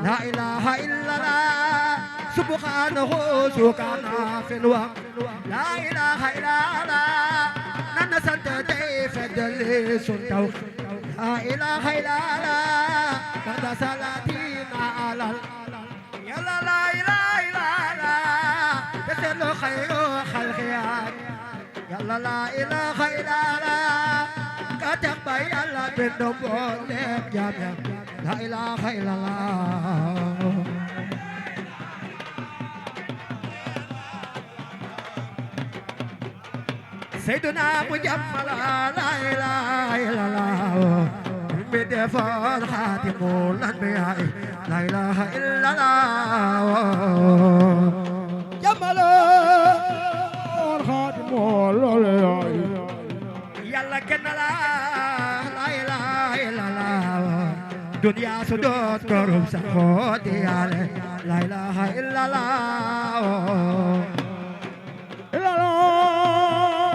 [SPEAKER 1] لا إله إلا الله سبحانه سبحانه في الوقت لا إله إلا الله نانا سنتي فدلي سنتو لا إله إلا الله بعد صلاتنا على يلا لا إله إلا الله تسل خير خلقيات يلا لا إله إلا الله Kadang bayar la bendo boleh jamnya la ilaha illallah Sayyiduna Muhammad la ilaha illallah bidafar khatimul anbiya la ilaha illallah Jamalu دنيا سدود كرم سخوتي عليه لا إله إلا الله إلا الله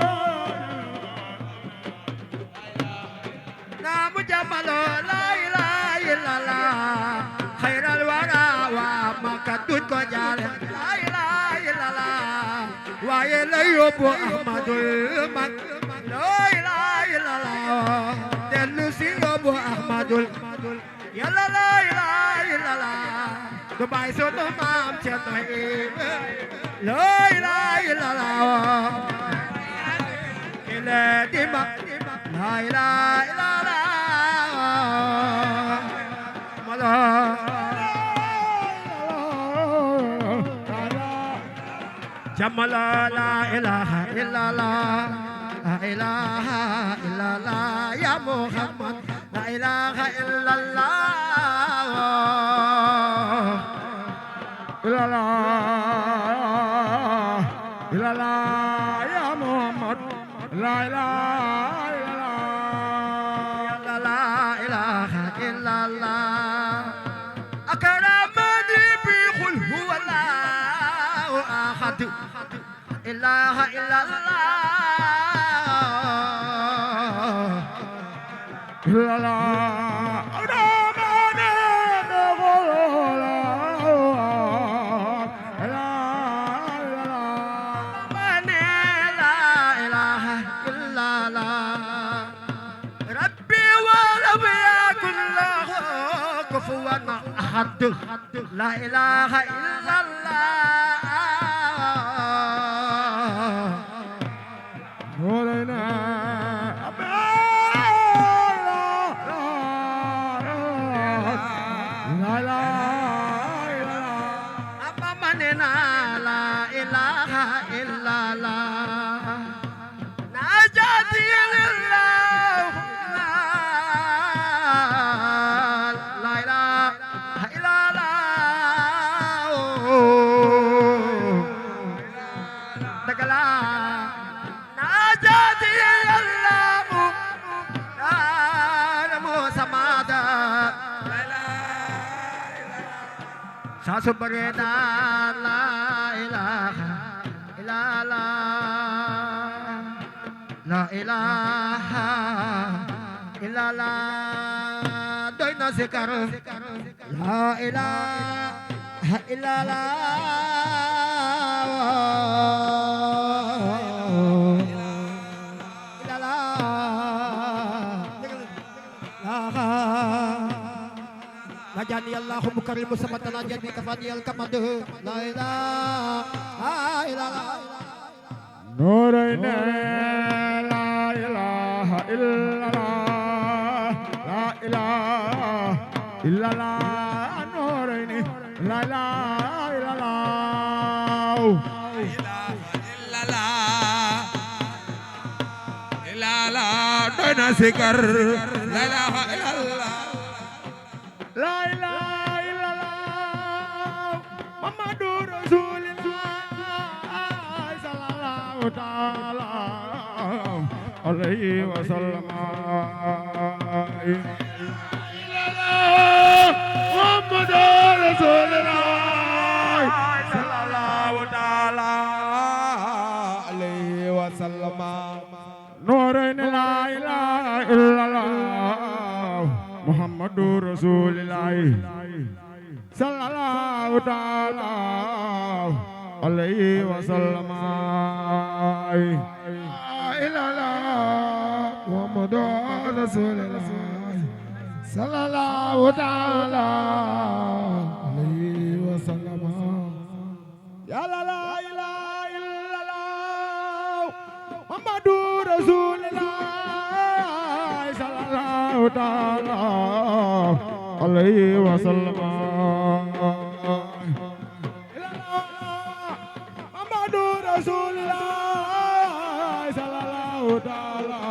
[SPEAKER 1] نام جمال لا إله إلا الله خير الورى وما كدود كجاله لا إله إلا الله ويلا يبو أحمد المك لا إله إلا الله دلسي يبو أحمد يلا لا إله إلا الله دبي سوتو مام شتوي لا إله إلا الله إلا دما لا إله إلا الله ملا جمال لا إله إلا الله لا إله إلا الله يا محمد لا إله إلا الله إلا الله إلا الله يا محمد لا إله إلا الله لا إله إلا الله أكرمني بقل هو الله أحد إله إلا الله إلا الله أكرمني بقل هو الله لا إله إلا الله ربي ولم يكن له كفوا أحد لا إله إلا الله مولانا لا إله إلا الله نجاتي لله لا إله إلا الله دقلا نجاتي لله نمو سمادا ساسو بريدا لا إله إلا الله لا إله إلا الله دوينا ذكر لا إله إلا الله إلا الله نجاني الله مكرم سمتنا جدي كفاني الكمد لا إله إلا الله نورين لا إله إلا الله لا إله إلا الله نورين لا إله إلا الله إلا الله إلا الله دونا سكر لا إله إلا الله لا إله إلا الله محمد رسول الله صلى الله تعالى عليه وسلم محمد رسول الله صلى الله تعالى عليه وسلم نور لا إله إلا الله محمد رسول الله صلى الله تعالى عليه وسلم إلى الله محمد رسول الله صلى الله تعالى عليه وسلم يا لا إله إلا الله محمد رسول الله صلى الله تعالى عليه وسلم محمد رسول الله صلى الله تعالى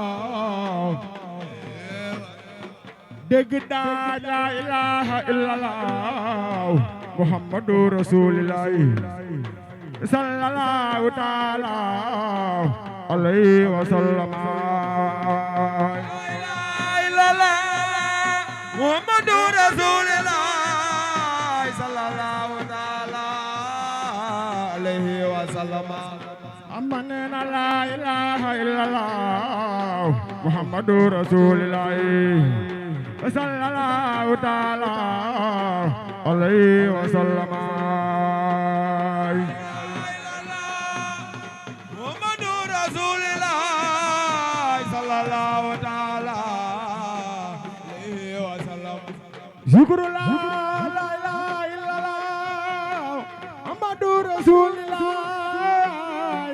[SPEAKER 1] دغ لا اله الا الله محمد رسول الله صلى الله تعالى عليه وسلم Muhammadu Rasulullah sallallahu ta'ala alayhi wa sallam
[SPEAKER 2] amanena la ilaha illallah Muhammadu Rasulullah sallallahu ta'ala alayhi wa sallam
[SPEAKER 1] Muhammadu Rasulullah sallallahu ta'ala alayhi wa sallam
[SPEAKER 2] Zikrullah la ilaha illallah Muhammadu Rasulullah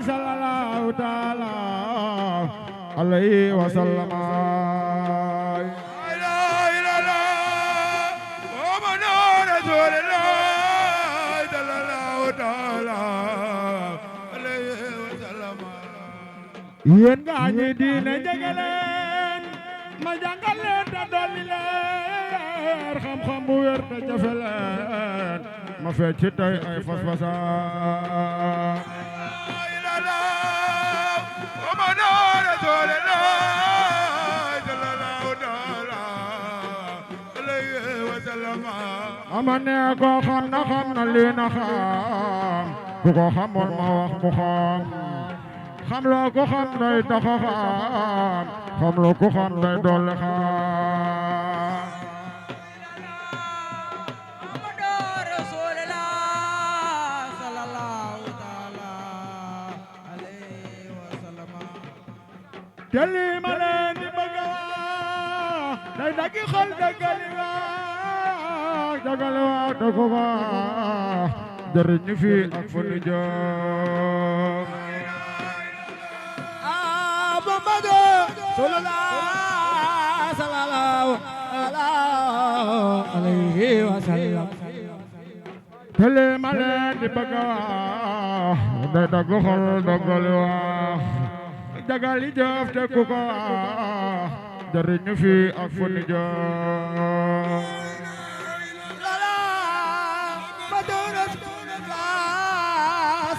[SPEAKER 2] sallallahu ta'ala alayhi wa sallam yéen gaa ñi diine jege leen ma jàngal leen te dolli leen xam-xam bu wér te jafe leen ma fecc tey ay fas-fasa ama ne ko xam na lii na xam ku ko xamul ma wax mu xam loo ko xam day taxa xam loo ko xam day dolli xam
[SPEAKER 1] Muhammadu Rasulullah sallallahu ta'ala alayhi wa sallam
[SPEAKER 2] te lii ma leen di bëgg a wax day daggi xol dëggali wax dëggali wax dëggu wax jëriñ ñu fi ak fu ñu jëm
[SPEAKER 1] Muhammadu Rasulullah sallallahu alayhi wa sallam
[SPEAKER 2] te lii ma leen di bëgg a wax day daggi xol dëggali wax jagali jëf te ku ko wax jëriñ ñu fi ak fu ñu jëm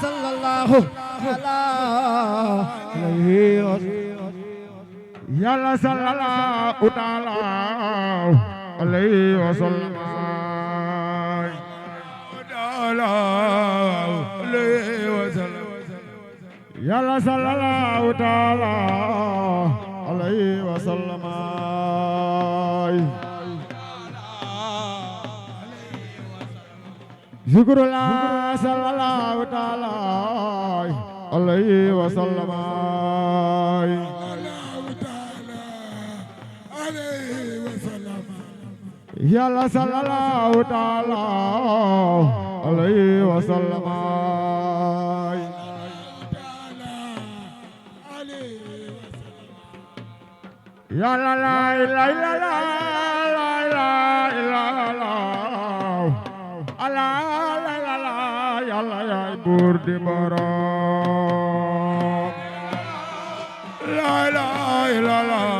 [SPEAKER 1] sallallahu alayhi wa sallam
[SPEAKER 2] yàlla sallallahu ta'ala alayhi wa sallam yàlla sallallahu ta'ala alayhi wa sallam zikrullah sallallahu ta'ala alayhi wa sallam yàlla sallallahu ta'ala alayhi wa sallam yàlla la ilaha illallah la ilaha illallah ala la ilaha yàlla yaay buur di borom la ilaha illallah